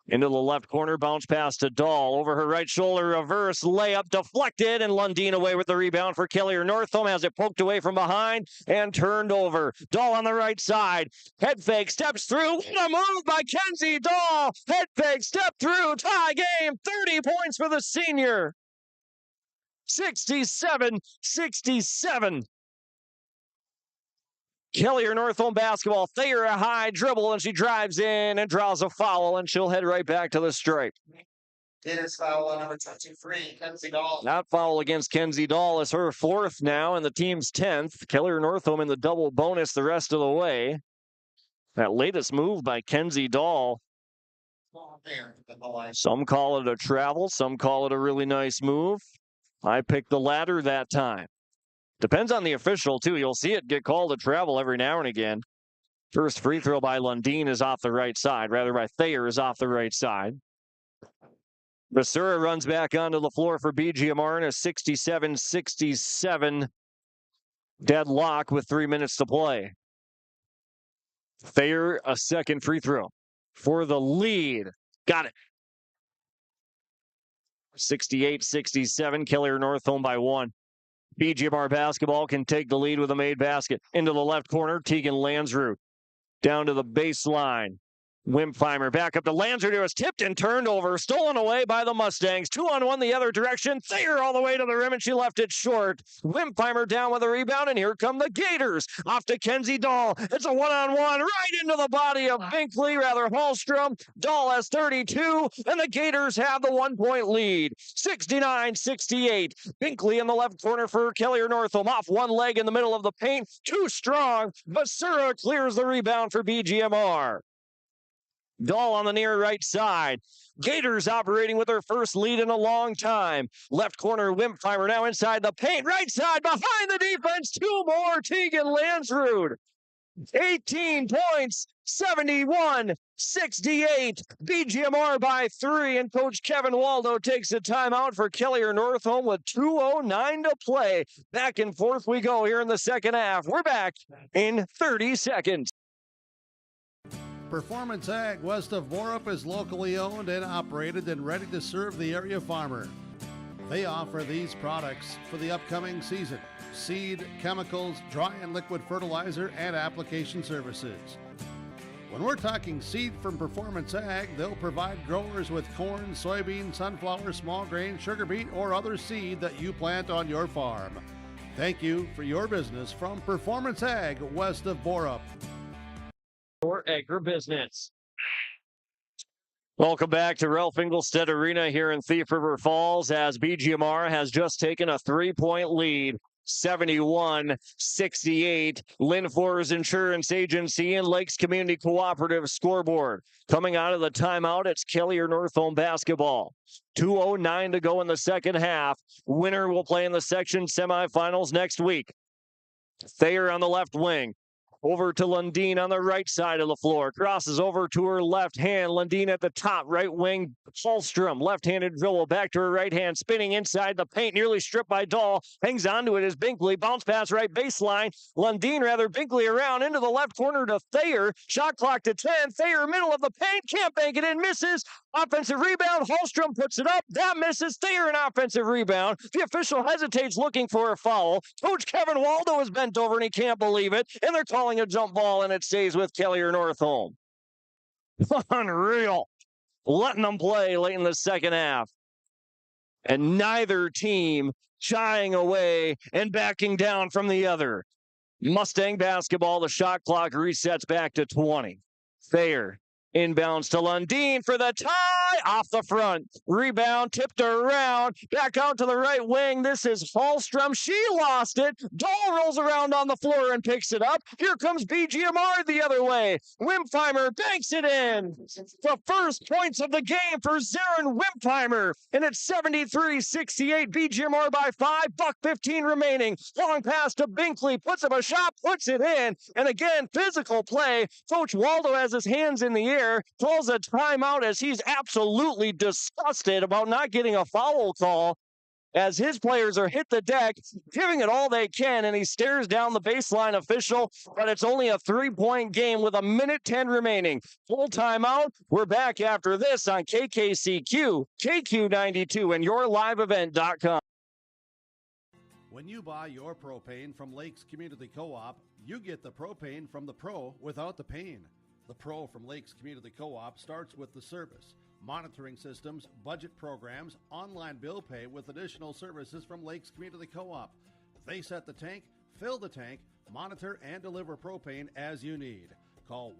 Into the left corner, bounce pass to Dahl. Over her right shoulder, reverse layup deflected, and Lundeen away with the rebound for Kelliher. Northome has it poked away from behind and turned over. Dahl on the right side. Head fake, steps through. What a move by Kenzie Dahl. Head fake, step through. Tie game. 30 points for the senior. 67-67. Kelliher Northome basketball. Thayer a high dribble, and she drives in and draws a foul, and she'll head right back to the stripe. It is foul on number 23, Kenzie Dahl. That foul against Kenzie Dahl is her 4th now, and the team's 10th. Kelliher Northome in the double bonus the rest of the way. That latest move by Kenzie Dahl. Some call it a travel, some call it a really nice move. I picked the latter that time. Depends on the official, too. You'll see it get called a travel every now and again. First free throw by Lundeen is off the right side. Rather, by Thayer is off the right side. Basura runs back onto the floor for BGMR in a 67-67 deadlock with 3 minutes to play. Thayer, a second free throw for the lead. Got it. 68-67, Kelliher Northome by 1. BGMR basketball can take the lead with a made basket. Into the left corner, Tegan Lansrud. Down to the baseline. Wimpfheimer back up to Lansrud, who was tipped and turned over. Stolen away by the Mustangs. 2-on-1 the other direction. Thayer all the way to the rim, and she left it short. Wimpfheimer down with a rebound, and here come the Gators. Off to Kenzie Dahl. It's a 1-on-1 right into the body of Hallstrom. Dahl has 32, and the Gators have the 1-point lead. 69-68. Binkley in the left corner for Kelliher Northome. Off one leg in the middle of the paint. Too strong. Basura clears the rebound for BGMR. Dahl on the near right side. Gators operating with their first lead in a long time. Left corner, Wimpfheimer now inside the paint. Right side, behind the defense. 2 more, Tegan Lansrud. 18 points, 71-68. BGMR by 3, and Coach Kevin Waldo takes a timeout for Kelliher Northome with 2:09 to play. Back and forth we go here in the second half. We're back in 30 seconds. Performance Ag west of Borup is locally owned and operated and ready to serve the area farmer. They offer these products for the upcoming season: seed, chemicals, dry and liquid fertilizer, and application services. When we're talking seed from Performance Ag, they'll provide growers with corn, soybean, sunflower, small grain, sugar beet, or other seed that you plant on your farm. Thank you for your business from Performance Ag west of Borup. For agribusiness. Welcome back to Ralph Engelstad Arena here in Thief River Falls, as BGMR has just taken a 3-point lead. 71-68. Lynn Forrest Insurance Agency and Lakes Community Cooperative scoreboard. Coming out of the timeout, it's Kelliher Northome basketball. 2:09 to go in the second half. Winner will play in the section semifinals next week. Thayer on the left wing. Over to Lundeen on the right side of the floor. Crosses over to her left hand. Lundeen at the top, right wing. Hallstrom, left-handed dribble, back to her right hand, spinning inside the paint, nearly stripped by Dahl. Hangs onto it as Binkley. Bounce pass right baseline. Lundeen, Binkley around into the left corner to Thayer. Shot clock to 10. Thayer, middle of the paint. Can't bank it in. Misses. Offensive rebound. Hallstrom puts it up. That misses. Thayer, an offensive rebound. The official hesitates, looking for a foul. Coach Kevin Waldo is bent over, and he can't believe it. And they're calling a jump ball, and it stays with Kelliher Northome. Unreal. Letting them play late in the second half. And neither team shying away and backing down from the other. Mustang basketball, the shot clock resets back to 20. Thayer inbounds to Lundeen for the tie. Off the front. Rebound, tipped around. Back out to the right wing. This is Hallstrom. She lost it. Dahl rolls around on the floor and picks it up. Here comes BGMR the other way. Wimpfheimer banks it in. The first points of the game for Zarin Wimpfheimer. And it's 73-68. BGMR by 5. $1:15 remaining. Long pass to Binkley. Puts up a shot. Puts it in. And again, physical play. Coach Waldo has his hands in the air. Calls a timeout as he's absolutely disgusted about not getting a foul call. as his players are hit the deck, giving it all they can, and he stares down the baseline official, but it's only a 3-point game with 1:10 remaining. Full timeout. We're back after this on KKCQ, KQ92, and yourliveevent.com. When you buy your propane from Lakes Community Co-op, you get the propane from the pro without the pain. The pro from Lakes Community Co-op starts with the service, monitoring systems, budget programs, online bill pay with additional services from Lakes Community Co-op. They set the tank, fill the tank, monitor and deliver propane as you need. Call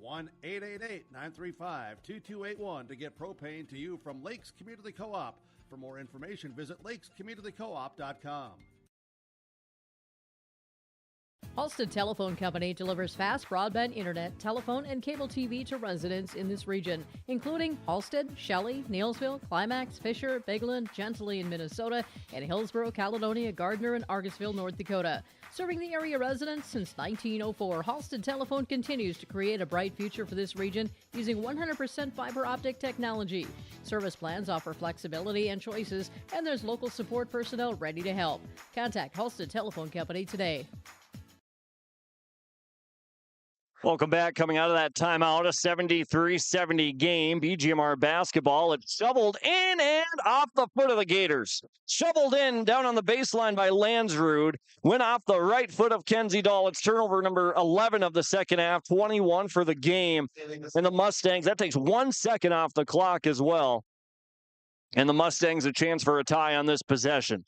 1-888-935-2281 to get propane to you from Lakes Community Co-op. For more information, visit lakescommunitycoop.com. Halstead Telephone Company delivers fast broadband internet, telephone, and cable TV to residents in this region, including Halstead, Shelley, Neilsville, Climax, Fisher, Bigland, Gentilly in Minnesota, and Hillsborough, Caledonia, Gardner, and Argusville, North Dakota. Serving the area residents since 1904, Halstead Telephone continues to create a bright future for this region using 100% fiber optic technology. Service plans offer flexibility and choices, and there's local support personnel ready to help. Contact Halstead Telephone Company today. Welcome back. Coming out of that timeout, a 73-70 game. BGMR basketball. It's shoveled in and off the foot of the Gators. Shoveled in down on the baseline by Landsrud. Went off the right foot of Kenzie Dahl. It's turnover number 11 of the second half, 21 for the game. And the Mustangs, that takes 1 second off the clock as well. And the Mustangs a chance for a tie on this possession.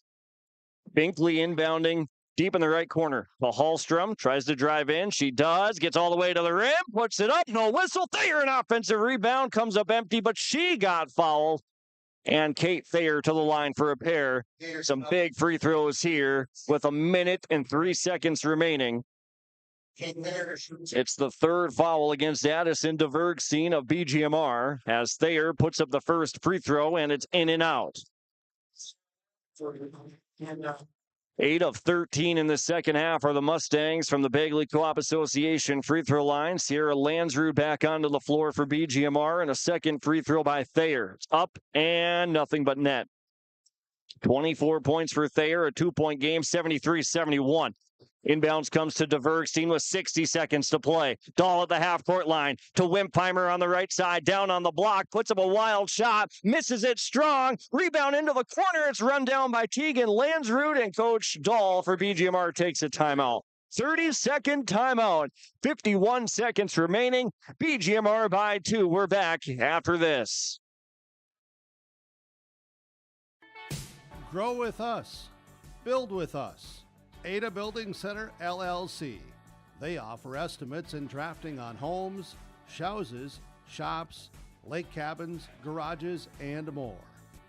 Binkley inbounding deep in the right corner. The Hallstrom tries to drive in. She does. Gets all the way to the rim. Puts it up. No whistle. Thayer, an offensive rebound. Comes up empty, but she got fouled. And Kate Thayer to the line for a pair. Some big free throws here with 1:03 remaining. It's the third foul against Addison Divergstein of BGMR as Thayer puts up the first free throw, and it's in and out. 8 of 13 in the second half are the Mustangs from the Bagley Co-op Association free throw line. Sierra Landsrud back onto the floor for BGMR, and a second free throw by Thayer. It's up and nothing but net. 24 points for Thayer, a 2-point game, 73-71. Inbounds comes to Divergstein with 60 seconds to play. Dahl at the half-court line to Wimpheimer on the right side, down on the block, puts up a wild shot, misses it strong, rebound into the corner. It's run down by Tegan Landsrud, and Coach Dahl for BGMR takes a timeout. 30-second timeout, 51 seconds remaining. BGMR by 2. We're back after this. Grow with us. Build with us. Ada Building Center, LLC. They offer estimates and drafting on homes, houses, shops, lake cabins, garages, and more.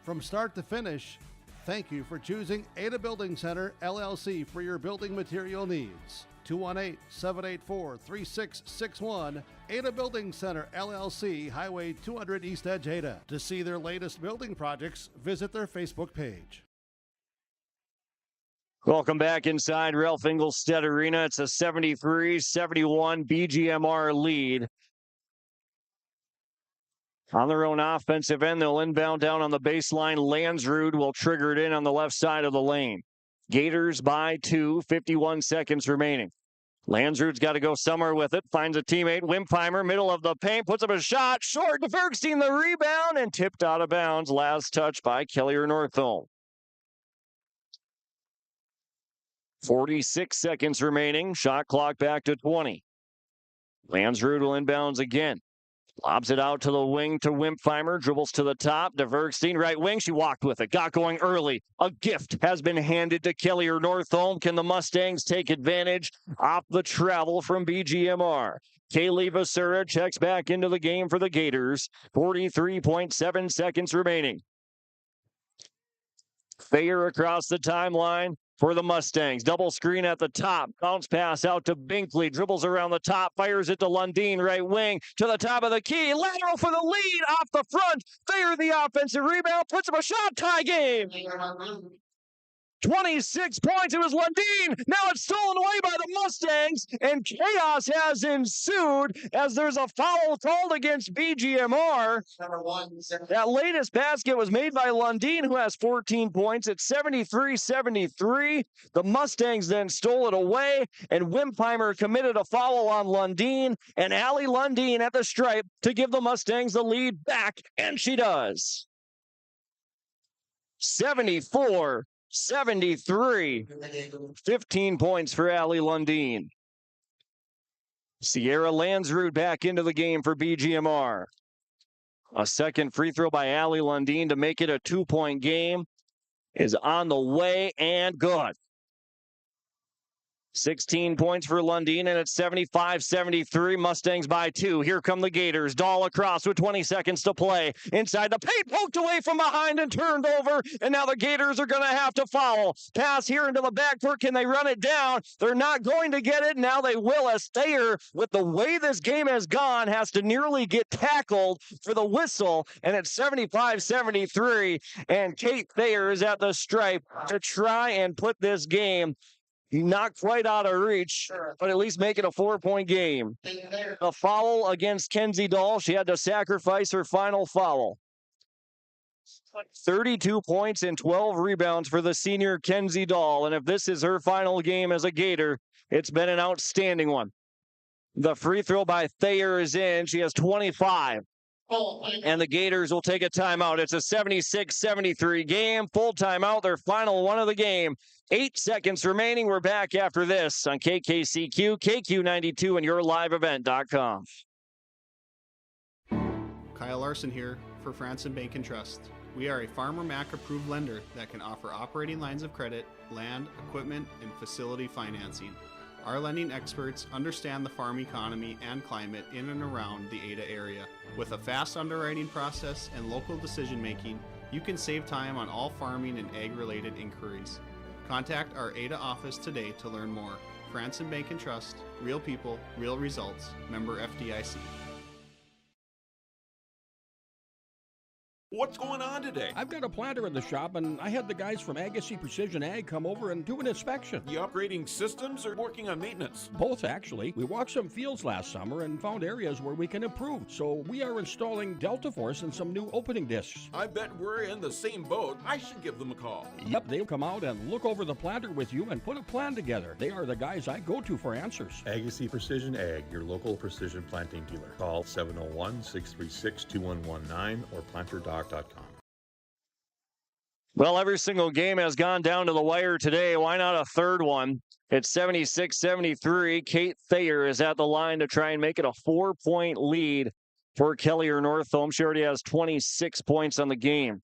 From start to finish, thank you for choosing Ada Building Center, LLC for your building material needs. 218-784-3661, Ada Building Center, LLC, Highway 200 East Edge, Ada. To see their latest building projects, visit their Facebook page. Welcome back inside Ralph Engelstad Arena. It's a 73-71 BGMR lead. On their own offensive end, they'll inbound down on the baseline. Landsrud will trigger it in on the left side of the lane. Gators by 2, 51 seconds remaining. Landsrud's got to go somewhere with it. Finds a teammate, Wimpheimer, middle of the paint, puts up a shot. Short to Bergstein, the rebound, and tipped out of bounds. Last touch by Kelliher Northome. 46 seconds remaining. Shot clock back to 20. Landsrud will inbounds again. Lobs it out to the wing to Wimpheimer. Dribbles to the top. To Bergstein, right wing. She walked with it. Got going early. A gift has been handed to Kelliher Northome. Can the Mustangs take advantage off the travel from BGMR? Kaylee Vasura checks back into the game for the Gators. 43.7 seconds remaining. Thayer across the timeline for the Mustangs. Double screen at the top. Bounce pass out to Binkley. Dribbles around the top. Fires it to Lundeen. Right wing to the top of the key. Lateral for the lead. Off the front. Thayer the offensive rebound. Puts up a shot. Tie game. 26 points. It was Lundeen. Now it's stolen away by the Mustangs, and chaos has ensued as there's a foul called against BGMR. That latest basket was made by Lundeen, who has 14 points. It's 73-73. The Mustangs then stole it away, and Wimpheimer committed a foul on Lundeen, and Allie Lundeen at the stripe to give the Mustangs the lead back, and she does. 74-73. 15 points for Allie Lundeen. Sierra Landsrud back into the game for BGMR. A second free throw by Allie Lundeen to make it a 2-point game is on the way and good. 16 points for Lundeen, and it's 75-73. Mustangs by 2. Here come the Gators. Dahl across with 20 seconds to play. Inside the paint, poked away from behind and turned over, and now the Gators are going to have to foul. Pass here into the backcourt. Can they run it down? They're not going to get it. Now they will, as Thayer, with the way this game has gone, has to nearly get tackled for the whistle, and it's 75-73, and Kate Thayer is at the stripe to try and put this game not quite out of reach, but at least make it a 4-point game. A foul against Kenzie Dahl. She had to sacrifice her final foul. 32 points and 12 rebounds for the senior Kenzie Dahl. And if this is her final game as a Gator, it's been an outstanding one. The free throw by Thayer is in. She has 25. And the Gators will take a timeout. It's a 76-73 game. Full timeout, their final one of the game. 8 seconds remaining. We're back after this on KKCQ, KQ92, and yourliveevent.com. Kyle Larson here for Franson Bank and Trust. We are a Farmer Mac approved lender that can offer operating lines of credit, land, equipment, and facility financing. Our lending experts understand the farm economy and climate in and around the Ada area. With a fast underwriting process and local decision making, you can save time on all farming and ag-related inquiries. Contact our Ada office today to learn more. Franson Bank and Trust, real people, real results. Member FDIC. What's going on today? I've got a planter in the shop, and I had the guys from Agassi Precision Ag come over and do an inspection. You upgrading systems or working on maintenance? Both, actually. We walked some fields last summer and found areas where we can improve. So we are installing Delta Force and some new opening discs. I bet we're in the same boat. I should give them a call. Yep, they'll come out and look over the planter with you and put a plan together. They are the guys I go to for answers. Agassi Precision Ag, your local precision planting dealer. Call 701-636-2119 or planter.com. Well, every single game has gone down to the wire today. Why not a third one? It's 76-73. Kate Thayer is at the line to try and make it a 4-point lead for Kelliher Northome. She already has 26 points on the game.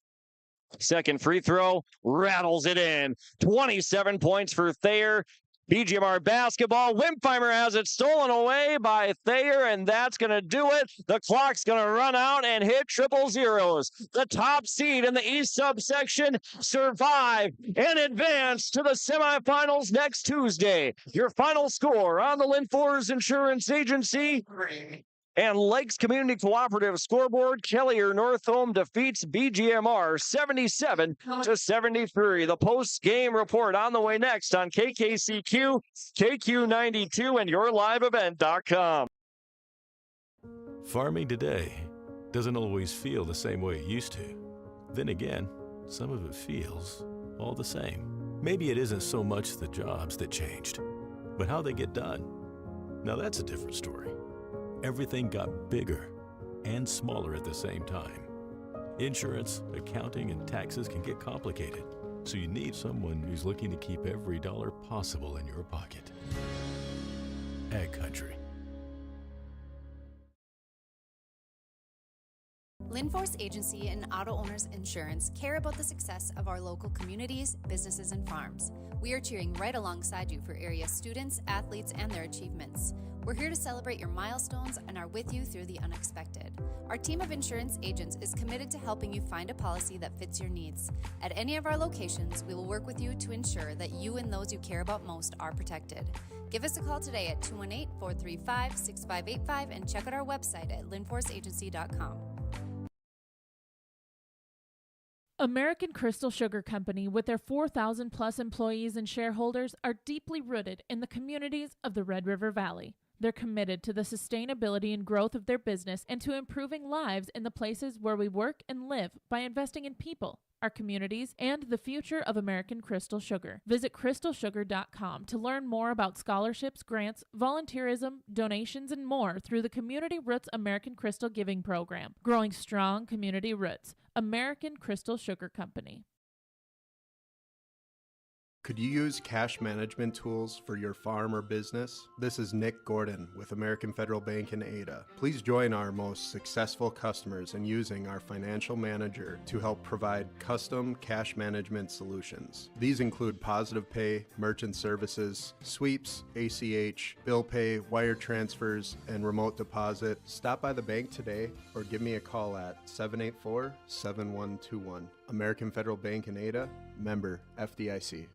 Second free throw, rattles it in. 27 points for Thayer. BGMR basketball. Wimpheimer has it stolen away by Thayer, and that's going to do it. The clock's going to run out and hit triple zeros. The top seed in the East subsection survive and advance to the semifinals next Tuesday. Your final score on the Linfors Insurance Agency and Lakes Community Cooperative scoreboard: Kelliher Northome defeats BGMR 77-73. The post-game report on the way next on KKCQ, KQ92, and yourliveevent.com. Farming today doesn't always feel the same way it used to. Then again, some of it feels all the same. Maybe it isn't so much the jobs that changed, but how they get done. Now that's a different story. Everything got bigger and smaller at the same time. Insurance, accounting, and taxes can get complicated, so you need someone who's looking to keep every dollar possible in your pocket. Ag Country. Linforce Agency and Auto Owners Insurance care about the success of our local communities, businesses, and farms. We are cheering right alongside you for area students, athletes, and their achievements. We're here to celebrate your milestones and are with you through the unexpected. Our team of insurance agents is committed to helping you find a policy that fits your needs. At any of our locations, we will work with you to ensure that you and those you care about most are protected. Give us a call today at 218-435-6585 and check out our website at linforceagency.com. American Crystal Sugar Company, with their 4,000 plus employees and shareholders, are deeply rooted in the communities of the Red River Valley. They're committed to the sustainability and growth of their business and to improving lives in the places where we work and live by investing in people, our communities, and the future of American Crystal Sugar. Visit crystalsugar.com to learn more about scholarships, grants, volunteerism, donations, and more through the Community Roots American Crystal Giving Program. Growing strong community roots. American Crystal Sugar Company. Could you use cash management tools for your farm or business? This is Nick Gordon with American Federal Bank in Ada. Please join our most successful customers in using our financial manager to help provide custom cash management solutions. These include positive pay, merchant services, sweeps, ACH, bill pay, wire transfers, and remote deposit. Stop by the bank today or give me a call at 784-7121. American Federal Bank in Ada, member FDIC.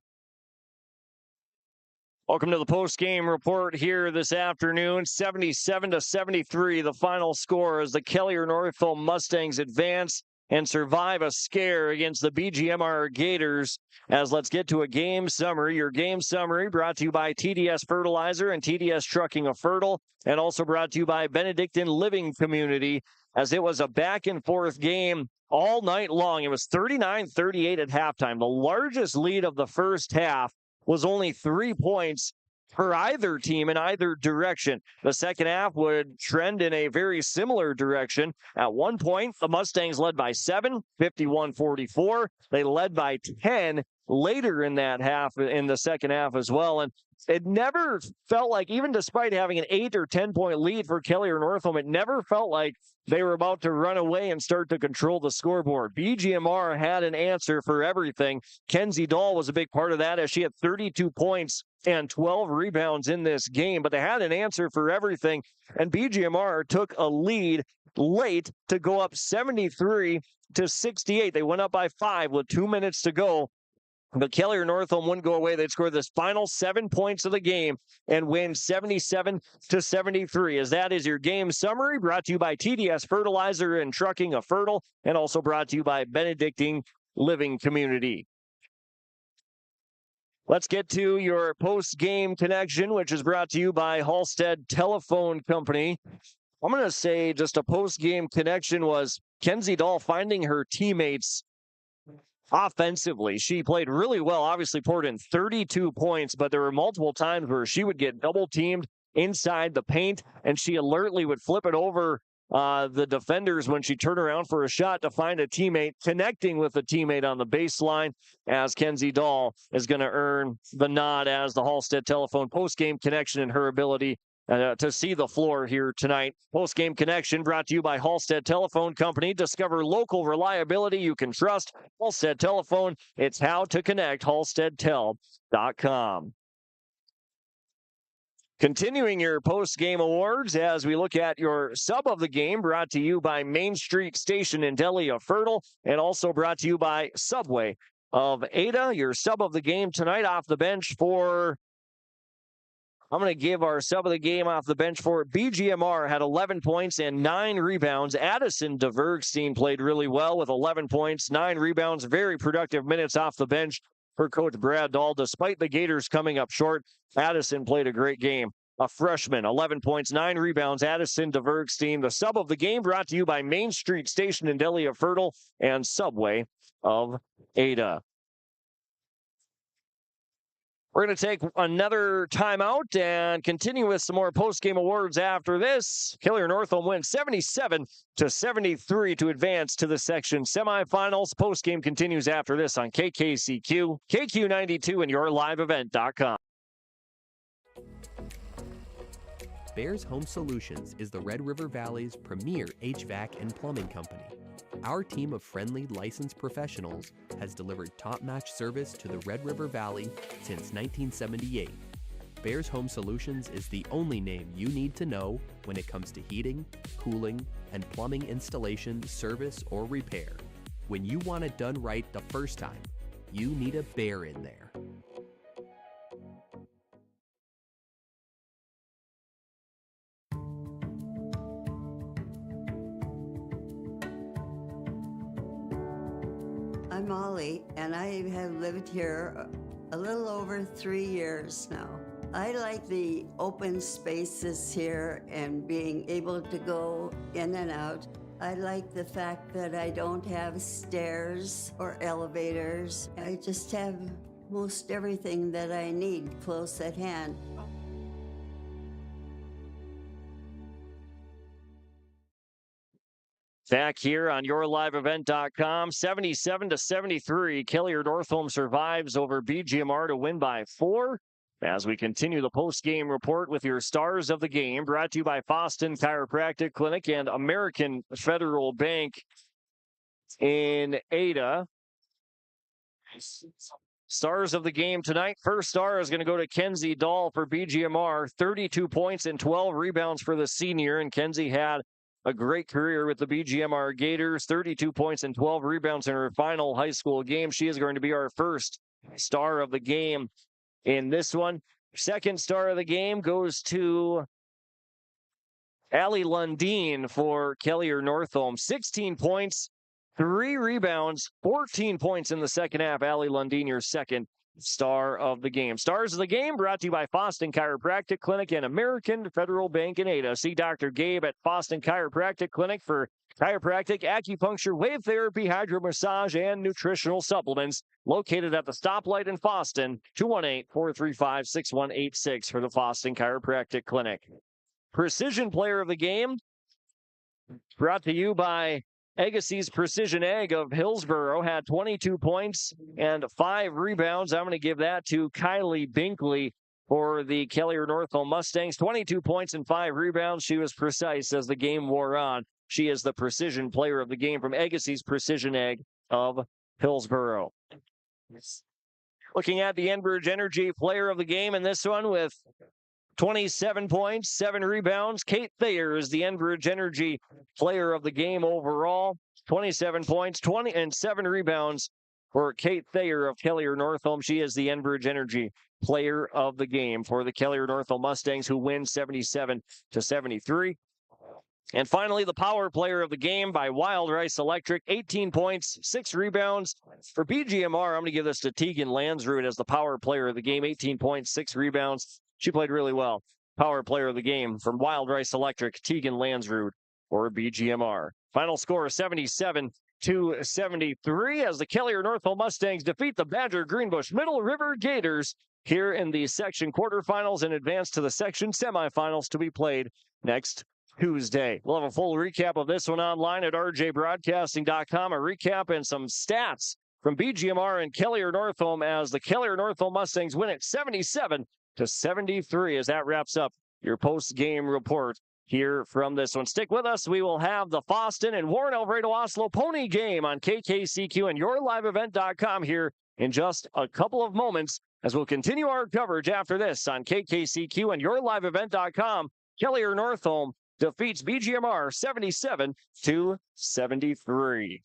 Welcome to the post-game report here this afternoon. 77-73, the final score as the Kelliher Northome Mustangs advance and survive a scare against the BGMR Gators. As let's get to a game summary. Your game summary brought to you by TDS Fertilizer and TDS Trucking of Fertile, and also brought to you by Benedictine Living Community, as it was a back-and-forth game all night long. It was 39-38 at halftime. The largest lead of the first half was only 3 points for either team in either direction. The second half would trend in a very similar direction. At one point, the Mustangs led by 7, 51-44. They led by 10 later in that half, in the second half as well. And it never felt like, even despite having an 8 or 10 point lead for Kelliher Northome, it never felt like they were about to run away and start to control the scoreboard. BGMR had an answer for everything. Kenzie Dahl was a big part of that, as she had 32 points and 12 rebounds in this game, but they had an answer for everything. And BGMR took a lead late to go up 73-68. They went up by 5 with 2 minutes to go. But Kelliher Northome wouldn't go away. They'd score this final 7 points of the game and win 77-73. As that is your game summary, brought to you by TDS Fertilizer and Trucking of Fertile, and also brought to you by Benedictine Living Community. Let's get to your post-game connection, which is brought to you by Halstead Telephone Company. I'm going to say just a post-game connection was Kenzie Dahl finding her teammates offensively. She played really well, obviously poured in 32 points, but there were multiple times where she would get double teamed inside the paint, and she alertly would flip it over the defenders when she turned around for a shot to find a teammate, connecting with a teammate on the baseline, as Kenzie Dahl is going to earn the nod as the Halstead Telephone post-game connection and her ability to see the floor here tonight. Post-game connection brought to you by Halstead Telephone Company. Discover local reliability you can trust. Halstead Telephone, it's how to connect. HalsteadTel.com. Continuing your post-game awards as we look at your sub of the game, brought to you by Main Street Station in Delia Fertile, and also brought to you by Subway of Ada. Your sub of the game tonight off the bench for... I'm going to give our sub of the game off the bench for BGMR, had 11 points and 9 rebounds. Addison DeVergstein played really well with 11 points, 9 rebounds, very productive minutes off the bench for Coach Brad Dahl. Despite the Gators coming up short, Addison played a great game. A freshman, 11 points, 9 rebounds, Addison DeVergstein. The sub of the game brought to you by Main Street Station in Delia Fertile and Subway of Ada. We're going to take another timeout and continue with some more post-game awards after this. Kelliher Northome wins 77-73 to advance to the section semifinals. Post-game continues after this on KKCQ, KQ92, and yourliveevent.com. Bears Home Solutions is the Red River Valley's premier HVAC and plumbing company. Our team of friendly, licensed professionals has delivered top-notch service to the Red River Valley since 1978. Bears Home Solutions is the only name you need to know when it comes to heating, cooling, and plumbing installation, service, or repair. When you want it done right the first time, you need a Bear in there. I'm Molly, and I have lived here a little over 3 years now. I like the open spaces here and being able to go in and out. I like the fact that I don't have stairs or elevators. I just have most everything that I need close at hand. Back here on yourliveevent.com, 77-73. Kelliher Northome survives over BGMR to win by 4. As we continue the post-game report with your stars of the game, brought to you by Foston Chiropractic Clinic and American Federal Bank in Ada. Stars of the game tonight. First star is going to go to Kenzie Dahl for BGMR. 32 points and 12 rebounds for the senior. And Kenzie had a great career with the BGMR Gators. 32 points and 12 rebounds in her final high school game. She is going to be our first star of the game in this one. Second star of the game goes to Allie Lundeen for Kelliher Northome. 16 points, 3 rebounds, 14 points in the second half. Allie Lundeen, your second star of the game. Stars of the game brought to you by Foston Chiropractic Clinic and American Federal Bank in Ada. See Dr. Gabe at Foston Chiropractic Clinic for chiropractic, acupuncture, wave therapy, hydromassage, and nutritional supplements. Located at the stoplight in Foston, 218-435-6186 for the Foston Chiropractic Clinic. Precision player of the game brought to you by Agassiz Precision Egg of Hillsboro. Had 22 points and 5 rebounds. I'm going to give that to Kylie Binkley for the Kelliher Northome Mustangs. 22 points and 5 rebounds. She was precise as the game wore on. She is the precision player of the game from Agassiz Precision Egg of Hillsboro. Looking at the Enbridge Energy player of the game in this one with 27 points, 7 rebounds. Kate Thayer is the Enbridge Energy player of the game overall. 27 points, 20 and 7 rebounds for Kate Thayer of Kelliher Northome. She is the Enbridge Energy player of the game for the Kelliher Northome Mustangs, who win 77-73. And finally, the power player of the game by Wild Rice Electric. 18 points, 6 rebounds. For BGMR, I'm going to give this to Tegan Lansrud as the power player of the game. 18 points, 6 rebounds. She played really well. Power player of the game from Wild Rice Electric, Tegan Lansrud for BGMR. Final score 77-73 as the Kelliher Northome Mustangs defeat the Badger Greenbush-Middle River Gators here in the section quarterfinals and advance to the section semifinals to be played next Tuesday. We'll have a full recap of this one online at rjbroadcasting.com. A recap and some stats from BGMR and Kelliher Northome as the Kelliher Northome Mustangs win it 77-73 as that wraps up your post-game report here from this one. Stick with us. We will have the Foston and Warren Alvarado Oslo Pony game on KKCQ and yourliveevent.com here in just a couple of moments as we'll continue our coverage after this on KKCQ and yourliveevent.com. Kelliher Northome defeats BGMR 77-73.